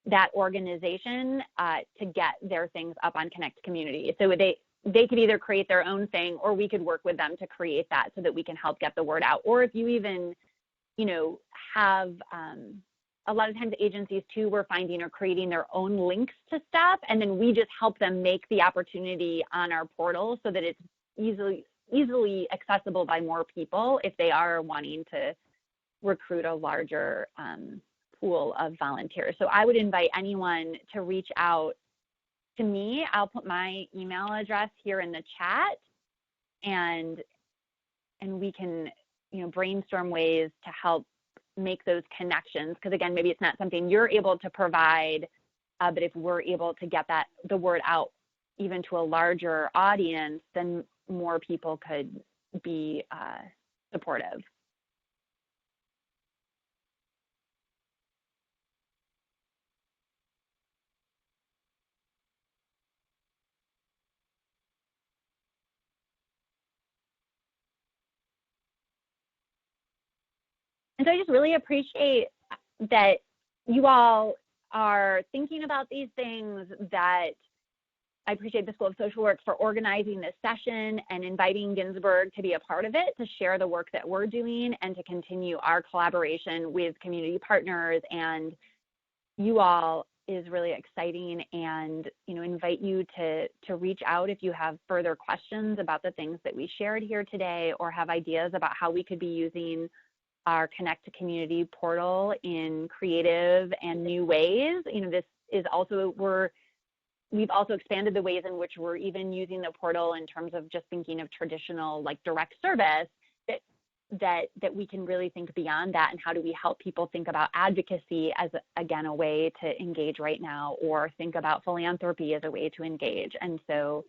that organization to get their things up on Connect Community. So they could either create their own thing, or we could work with them to create that so that we can help get the word out. Or if you even, have a lot of times agencies too, we're finding, are creating their own links to stuff, and then we just help them make the opportunity on our portal so that it's easily accessible by more people if they are wanting to recruit a larger pool of volunteers. So I would invite anyone to reach out to me. I'll put my email address here in the chat, and we can brainstorm ways to help make those connections, because again, maybe it's not something you're able to provide, but if we're able to get the word out even to a larger audience, then more people could be supportive. And so I just really appreciate that you all are thinking about these things, that I appreciate the School of Social Work for organizing this session and inviting Ginsberg to be a part of it, to share the work that we're doing and to continue our collaboration with community partners. And you all is really exciting, and invite you to reach out if you have further questions about the things that we shared here today, or have ideas about how we could be using our Connect to Community portal in creative and new ways. This is also, we've also expanded the ways in which we're even using the portal in terms of just thinking of traditional like direct service, that we can really think beyond that, and how do we help people think about advocacy as, again, a way to engage right now, or think about philanthropy as a way to engage. And so,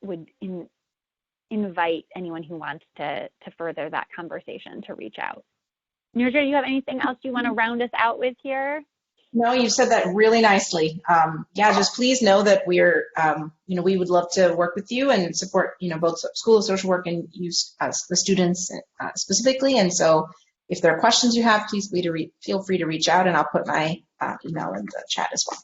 would invite anyone who wants to further that conversation to reach out. Nirja, do you have anything else you want to round us out with here? No, you said that really nicely. Just please know that we're, we would love to work with you and support, both School of Social Work and you as the students specifically. And so if there are questions you have, please feel free to reach out, and I'll put my email in the chat as well.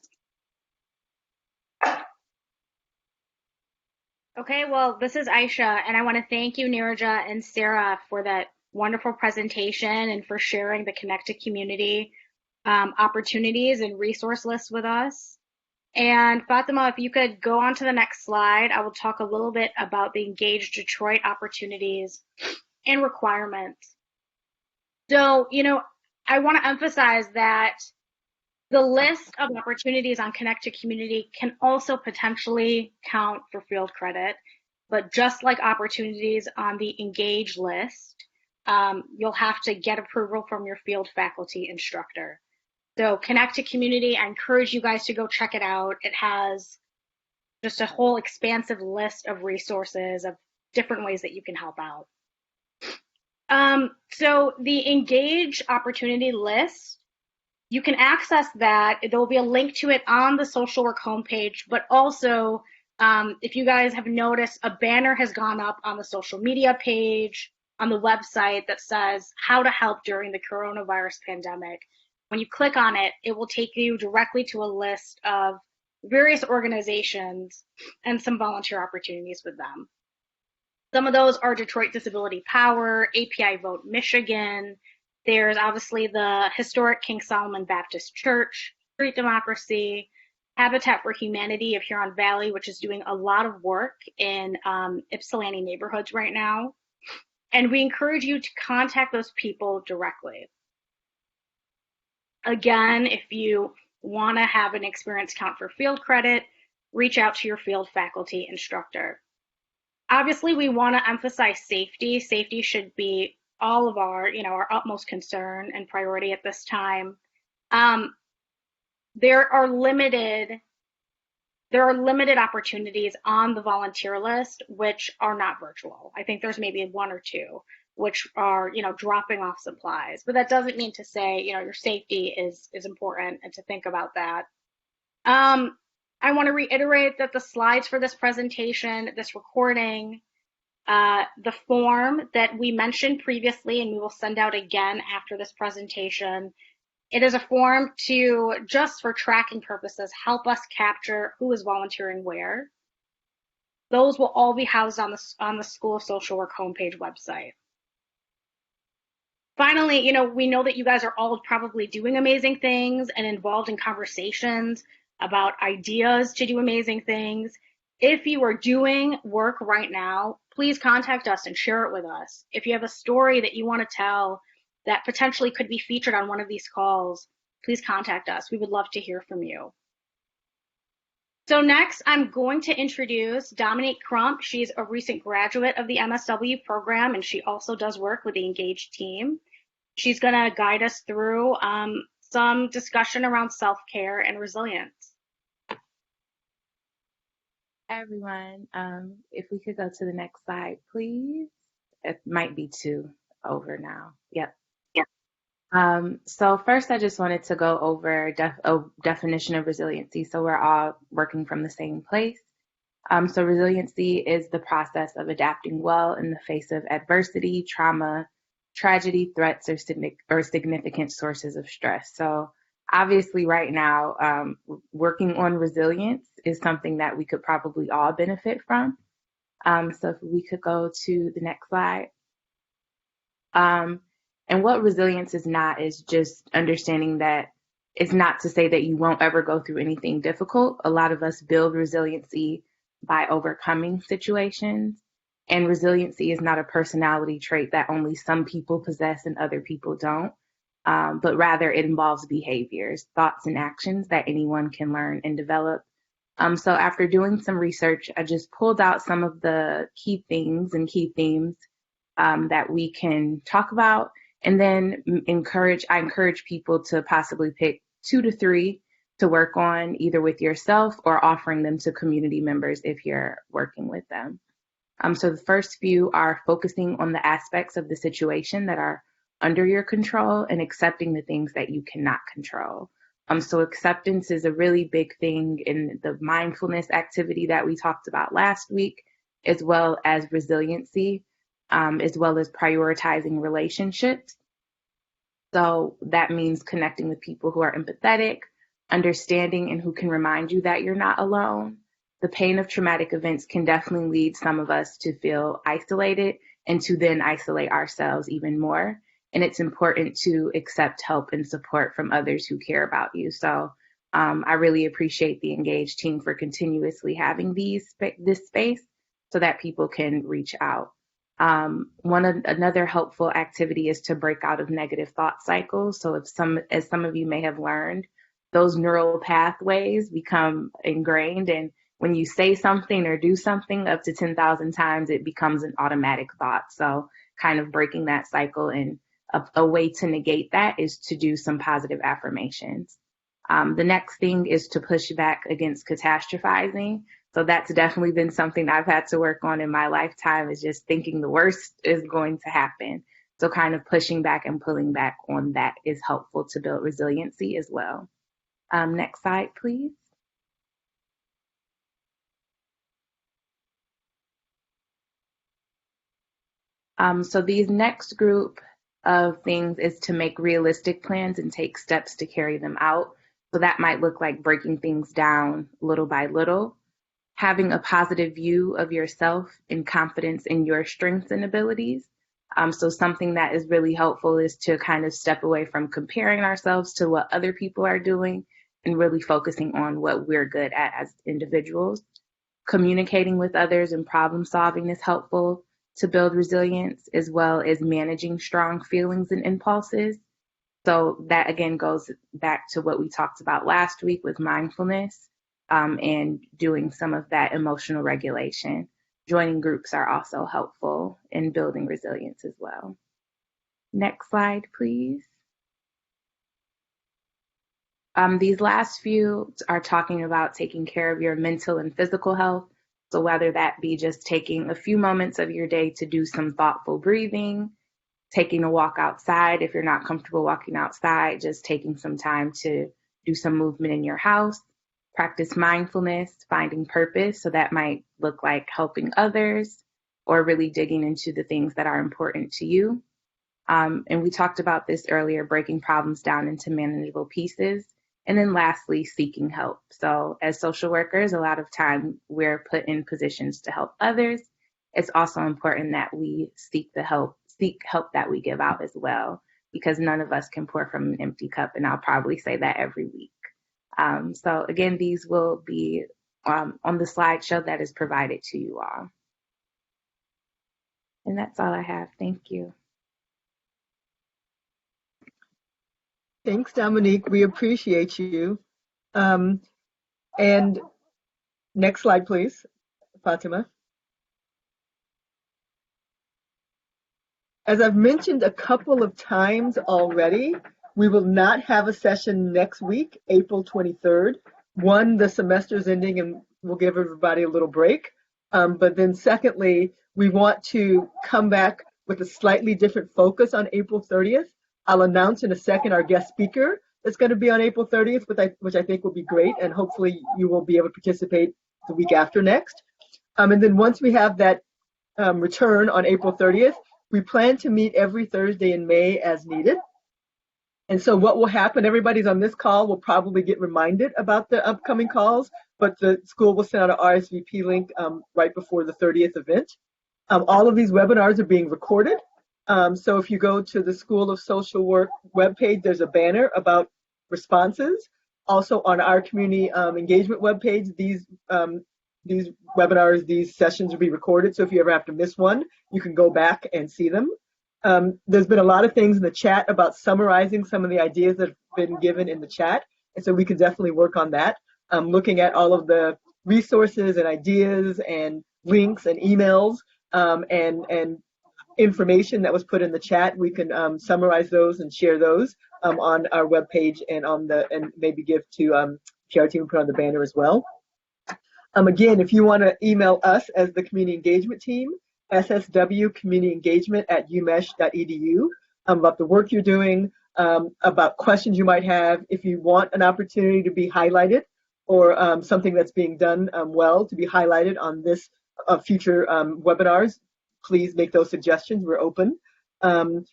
Okay, well, this is Aisha, and I want to thank you, Nirja and Sarah, for that wonderful presentation and for sharing the Connect to Community opportunities and resource lists with us. And Fatima, if you could go on to the next slide, I will talk a little bit about the Engage Detroit opportunities and requirements. So, I want to emphasize that the list of opportunities on Connect to Community can also potentially count for field credit, but just like opportunities on the Engage list, you'll have to get approval from your field faculty instructor. So Connect to Community, I encourage you guys to go check it out. It has just a whole expansive list of resources of different ways that you can help out. So the Engage opportunity list, you can access that. There will be a link to it on the social work homepage, but also if you guys have noticed, a banner has gone up on the social media page on the website that says how to help during the coronavirus pandemic. When you click on it, it will take you directly to a list of various organizations and some volunteer opportunities with them. Some of those are Detroit Disability Power, API Vote Michigan. There's obviously the historic King Solomon Baptist Church, Street Democracy, Habitat for Humanity of Huron Valley, which is doing a lot of work in Ypsilanti neighborhoods right now. And we encourage you to contact those people directly. Again, if you want to have an experience count for field credit, reach out to your field faculty instructor. Obviously, we want to emphasize safety. Safety should be all of our, our utmost concern and priority at this time. There are limited opportunities on the volunteer list which are not virtual. I think there's maybe one or two which are, dropping off supplies, but that doesn't mean to say, your safety is important and to think about that. I want to reiterate that the slides for this presentation, this recording, the form that we mentioned previously and we will send out again after this presentation, it is a form to, just for tracking purposes, help us capture who is volunteering where. Those will all be housed on the School of Social Work homepage website. Finally, we know that you guys are all probably doing amazing things and involved in conversations about ideas to do amazing things. If you are doing work right now, please contact us and share it with us. If you have a story that you want to tell that potentially could be featured on one of these calls, please contact us. We would love to hear from you. So next, I'm going to introduce Dominique Crump. She's a recent graduate of the MSW program, and she also does work with the Engaged team. She's going to guide us through some discussion around self-care and resilience. Hi, everyone. If we could go to the next slide, please. It might be 2 over now. Yep. So first, I just wanted to go over a definition of resiliency, so we're all working from the same place. So resiliency is the process of adapting well in the face of adversity, trauma, tragedy, threats, or significant sources of stress. So obviously right now, working on resilience is something that we could probably all benefit from. So if we could go to the next slide. And what resilience is not is just understanding that it's not to say that you won't ever go through anything difficult. A lot of us build resiliency by overcoming situations. And resiliency is not a personality trait that only some people possess and other people don't. But rather it involves behaviors, thoughts, and actions that anyone can learn and develop. So after doing some research, I just pulled out some of the key things and key themes that we can talk about, and then I encourage people to possibly pick 2 to 3 to work on, either with yourself or offering them to community members if you're working with them. So the first few are focusing on the aspects of the situation that are under your control and accepting the things that you cannot control. So acceptance is a really big thing in the mindfulness activity that we talked about last week, as well as resiliency, as well as prioritizing relationships. So that means connecting with people who are empathetic, understanding, and who can remind you that you're not alone. The pain of traumatic events can definitely lead some of us to feel isolated and to then isolate ourselves even more. And it's important to accept help and support from others who care about you. So I really appreciate the Engaged team for continuously having this space so that people can reach out. Another helpful activity is to break out of negative thought cycles. So as some of you may have learned, those neural pathways become ingrained, and when you say something or do something up to 10,000 times, it becomes an automatic thought. So kind of breaking that cycle, and a way to negate that is to do some positive affirmations. The next thing is to push back against catastrophizing. So that's definitely been something I've had to work on in my lifetime, is just thinking the worst is going to happen. So kind of pushing back and pulling back on that is helpful to build resiliency as well. Next slide, please. So these next group of things is to make realistic plans and take steps to carry them out. So that might look like breaking things down little by little, having a positive view of yourself and confidence in your strengths and abilities. So something that is really helpful is to kind of step away from comparing ourselves to what other people are doing and really focusing on what we're good at as individuals. Communicating with others and problem solving is helpful to build resilience, as well as managing strong feelings and impulses. So that again goes back to what we talked about last week with mindfulness. and doing some of that emotional regulation. Joining groups are also helpful in building resilience as well. Next slide, please. These last few are talking about taking care of your mental and physical health. So whether that be just taking a few moments of your day to do some thoughtful breathing, taking a walk outside if you're not comfortable walking outside, just taking some time to do some movement in your house, practice mindfulness, finding purpose. So that might look like helping others or really digging into the things that are important to you. And we talked about this earlier, breaking problems down into manageable pieces. And then lastly, seeking help. So as social workers, a lot of time we're put in positions to help others. It's also important that we seek help that we give out as well, because none of us can pour from an empty cup. And I'll probably say that every week. So again, these will be on the slideshow that is provided to you all. And that's all I have. Thank you. Thanks, Dominique. We appreciate you. And next slide, please, Fatima. As I've mentioned a couple of times already, we will not have a session next week, April 23rd. One, the semester's ending and we'll give everybody a little break. But then secondly, we want to come back with a slightly different focus on April 30th. I'll announce in a second our guest speaker that's going to be on April 30th, which I think will be great, and hopefully you will be able to participate the week after next. And then once we have that return on April 30th, we plan to meet every Thursday in May as needed. And so what will happen, everybody's on this call will probably get reminded about the upcoming calls, but the school will send out an RSVP link right before the 30th event. All of these webinars are being recorded. So if you go to the School of Social Work webpage, there's a banner about responses. Also on our community engagement webpage, these webinars, these sessions will be recorded. So if you ever have to miss one, you can go back and see them. There's been a lot of things in the chat about summarizing some of the ideas that have been given in the chat. And so we can definitely work on that. Looking at all of the resources and ideas and links and emails and information that was put in the chat, we can summarize those and share those on our webpage and maybe give to PR team and put on the banner as well. Again, if you want to email us as the community engagement team, sswcommunityengagement@umesh.edu, about the work you're doing, about questions you might have. If you want an opportunity to be highlighted or something that's being done well to be highlighted on this future webinars, please make those suggestions. We're open. And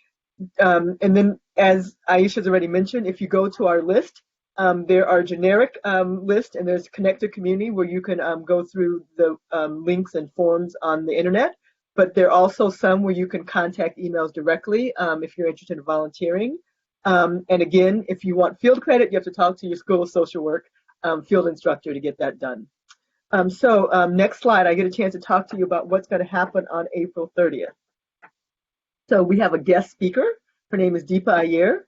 then, as Aisha's already mentioned, if you go to our list, there are generic lists and there's connected community where you can go through the links and forms on the internet. But there are also some where you can contact emails directly if you're interested in volunteering. And again, if you want field credit, you have to talk to your School of Social Work field instructor to get that done. So next slide, I get a chance to talk to you about what's going to happen on April 30th. So we have a guest speaker. Her name is Deepa Iyer.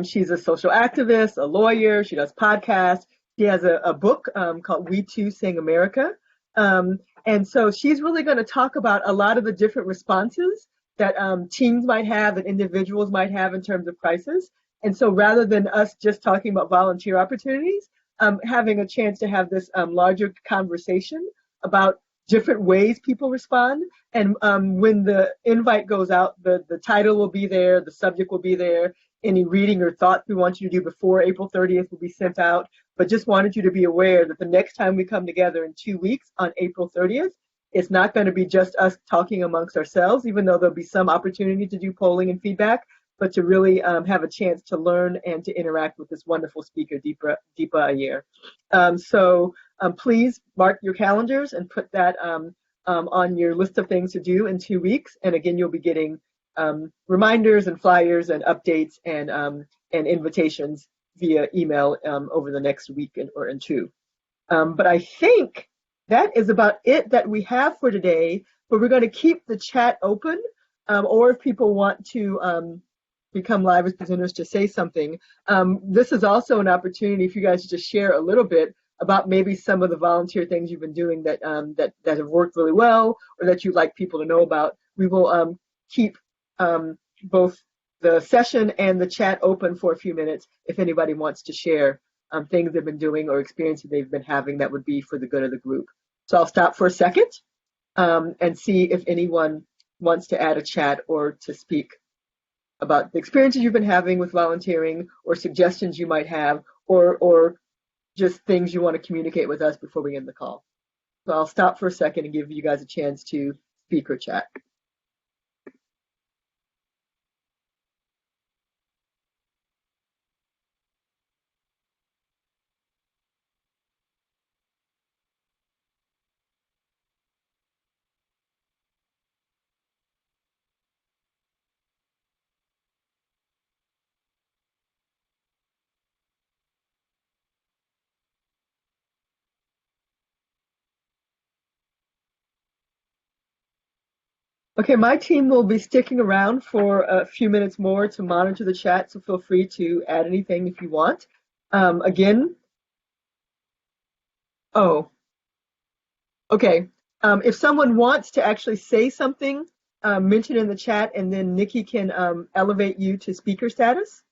She's a social activist, a lawyer. She does podcasts. She has a book called We Too Sing America. And so she's really going to talk about a lot of the different responses that teams might have and individuals might have in terms of crisis. And so rather than us just talking about volunteer opportunities, having a chance to have this larger conversation about different ways people respond. And when the invite goes out, the title will be there, the subject will be there. Any reading or thoughts we want you to do before April 30th will be sent out. But just wanted you to be aware that the next time we come together in 2 weeks on April 30th, it's not going to be just us talking amongst ourselves, even though there'll be some opportunity to do polling and feedback, but to really have a chance to learn and to interact with this wonderful speaker, Deepa Iyer. So please mark your calendars and put that on your list of things to do in 2 weeks. And again, you'll be getting reminders and flyers and updates and invitations via email over the next week or in two. But I think that is about it that we have for today, but we're going to keep the chat open, or if people want to become live as presenters to say something. This is also an opportunity for you guys to just share a little bit about maybe some of the volunteer things you've been doing that that have worked really well, or that you'd like people to know about. We will keep both the session and the chat open for a few minutes if anybody wants to share things they've been doing or experiences they've been having that would be for the good of the group. So I'll stop for a second and see if anyone wants to add a chat or to speak about the experiences you've been having with volunteering, or suggestions you might have, or just things you want to communicate with us before we end the call. So I'll stop for a second and give you guys a chance to speak or chat. Okay, my team will be sticking around for a few minutes more to monitor the chat, so feel free to add anything if you want. Again, okay. If someone wants to actually say something, mention in the chat, and then Nikki can elevate you to speaker status.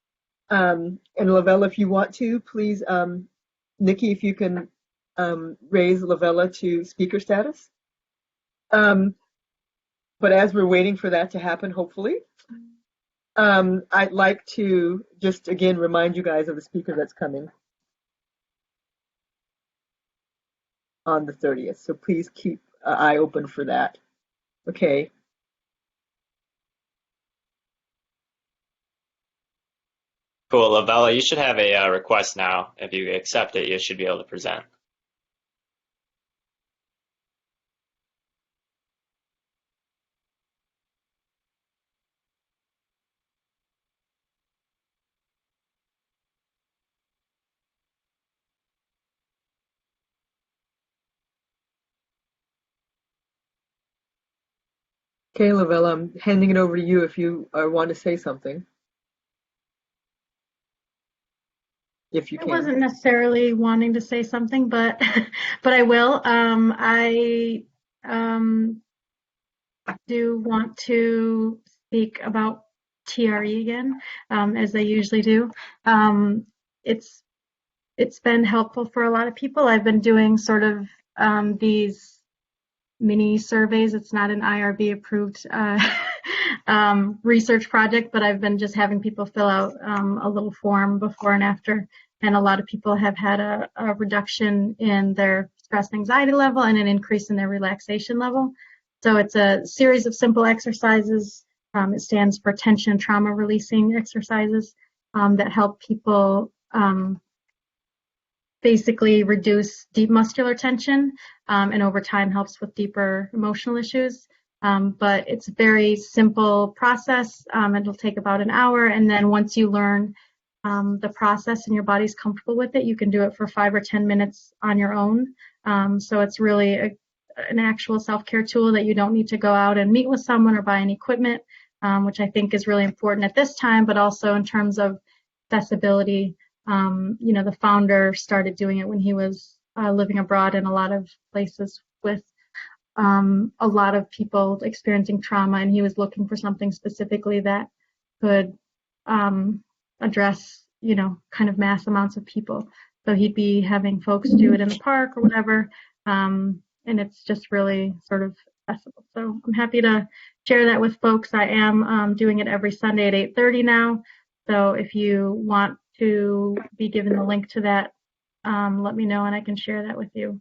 And Lavella, if you want to, please, Nikki, if you can raise Lavella to speaker status. But as we're waiting for that to happen, hopefully, I'd like to just again remind you guys of the speaker that's coming on the 30th. So please keep an eye open for that. Okay. Cool, Lavella, you should have a request now. If you accept it, you should be able to present. Okay, Lavella, I'm handing it over to you if you want to say something. If you I can. wasn't necessarily wanting to say something, but but I will. I do want to speak about TRE again, as I usually do. It's been helpful for a lot of people. I've been doing sort of these mini surveys. It's not an IRB approved research project, but I've been just having people fill out a little form before and after. And a lot of people have had a reduction in their stress and anxiety level and an increase in their relaxation level. So it's a series of simple exercises. It stands for tension and trauma releasing exercises that help people basically reduce deep muscular tension, and over time helps with deeper emotional issues. But it's a very simple process. It'll take about an hour, and then once you learn the process and your body's comfortable with it, you can do it for 5 or 10 minutes on your own. So it's really an actual self-care tool that you don't need to go out and meet with someone or buy any equipment, which I think is really important at this time, but also in terms of accessibility. The founder started doing it when he was living abroad in a lot of places with a lot of people experiencing trauma, and he was looking for something specifically that could address, kind of mass amounts of people. So he'd be having folks do it in the park or whatever, and it's just really sort of accessible. So I'm happy to share that with folks. I am doing it every Sunday at 8:30 now. So if you want to be given the link to that, let me know and I can share that with you.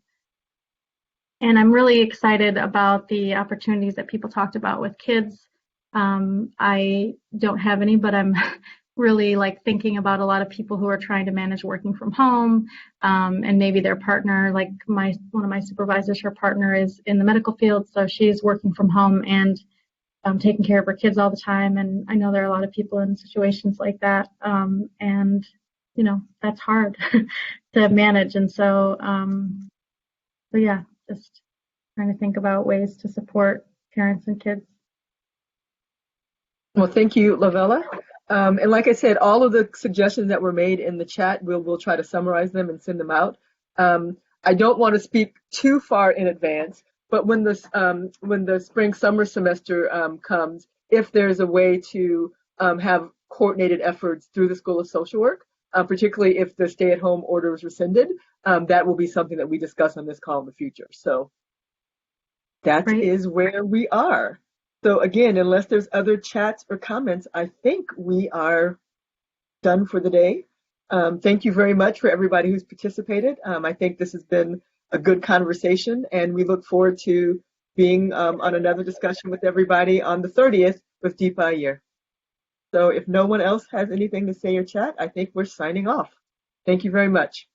And I'm really excited about the opportunities that people talked about with kids. I don't have any, but I'm really thinking about a lot of people who are trying to manage working from home, and maybe their partner, like one of my supervisors, her partner is in the medical field, so she's working from home and taking care of her kids all the time. And I know there are a lot of people in situations like that, and that's hard to manage. And so yeah, just trying to think about ways to support parents and kids. Well, thank you, Lavella. And like I said, all of the suggestions that were made in the chat, we'll try to summarize them and send them out. I don't want to speak too far in advance, but when the spring summer semester comes, if there's a way to have coordinated efforts through the School of Social Work, particularly if the stay-at-home order is rescinded, that will be something that we discuss on this call in the future. So that Great. is where we are. So again, unless there's other chats or comments, I think we are done for the day. Thank you very much for everybody who's participated. I think this has been a good conversation, and we look forward to being on another discussion with everybody on the 30th with Deepa Iyer. So if no one else has anything to say or chat, I think we're signing off. Thank you very much.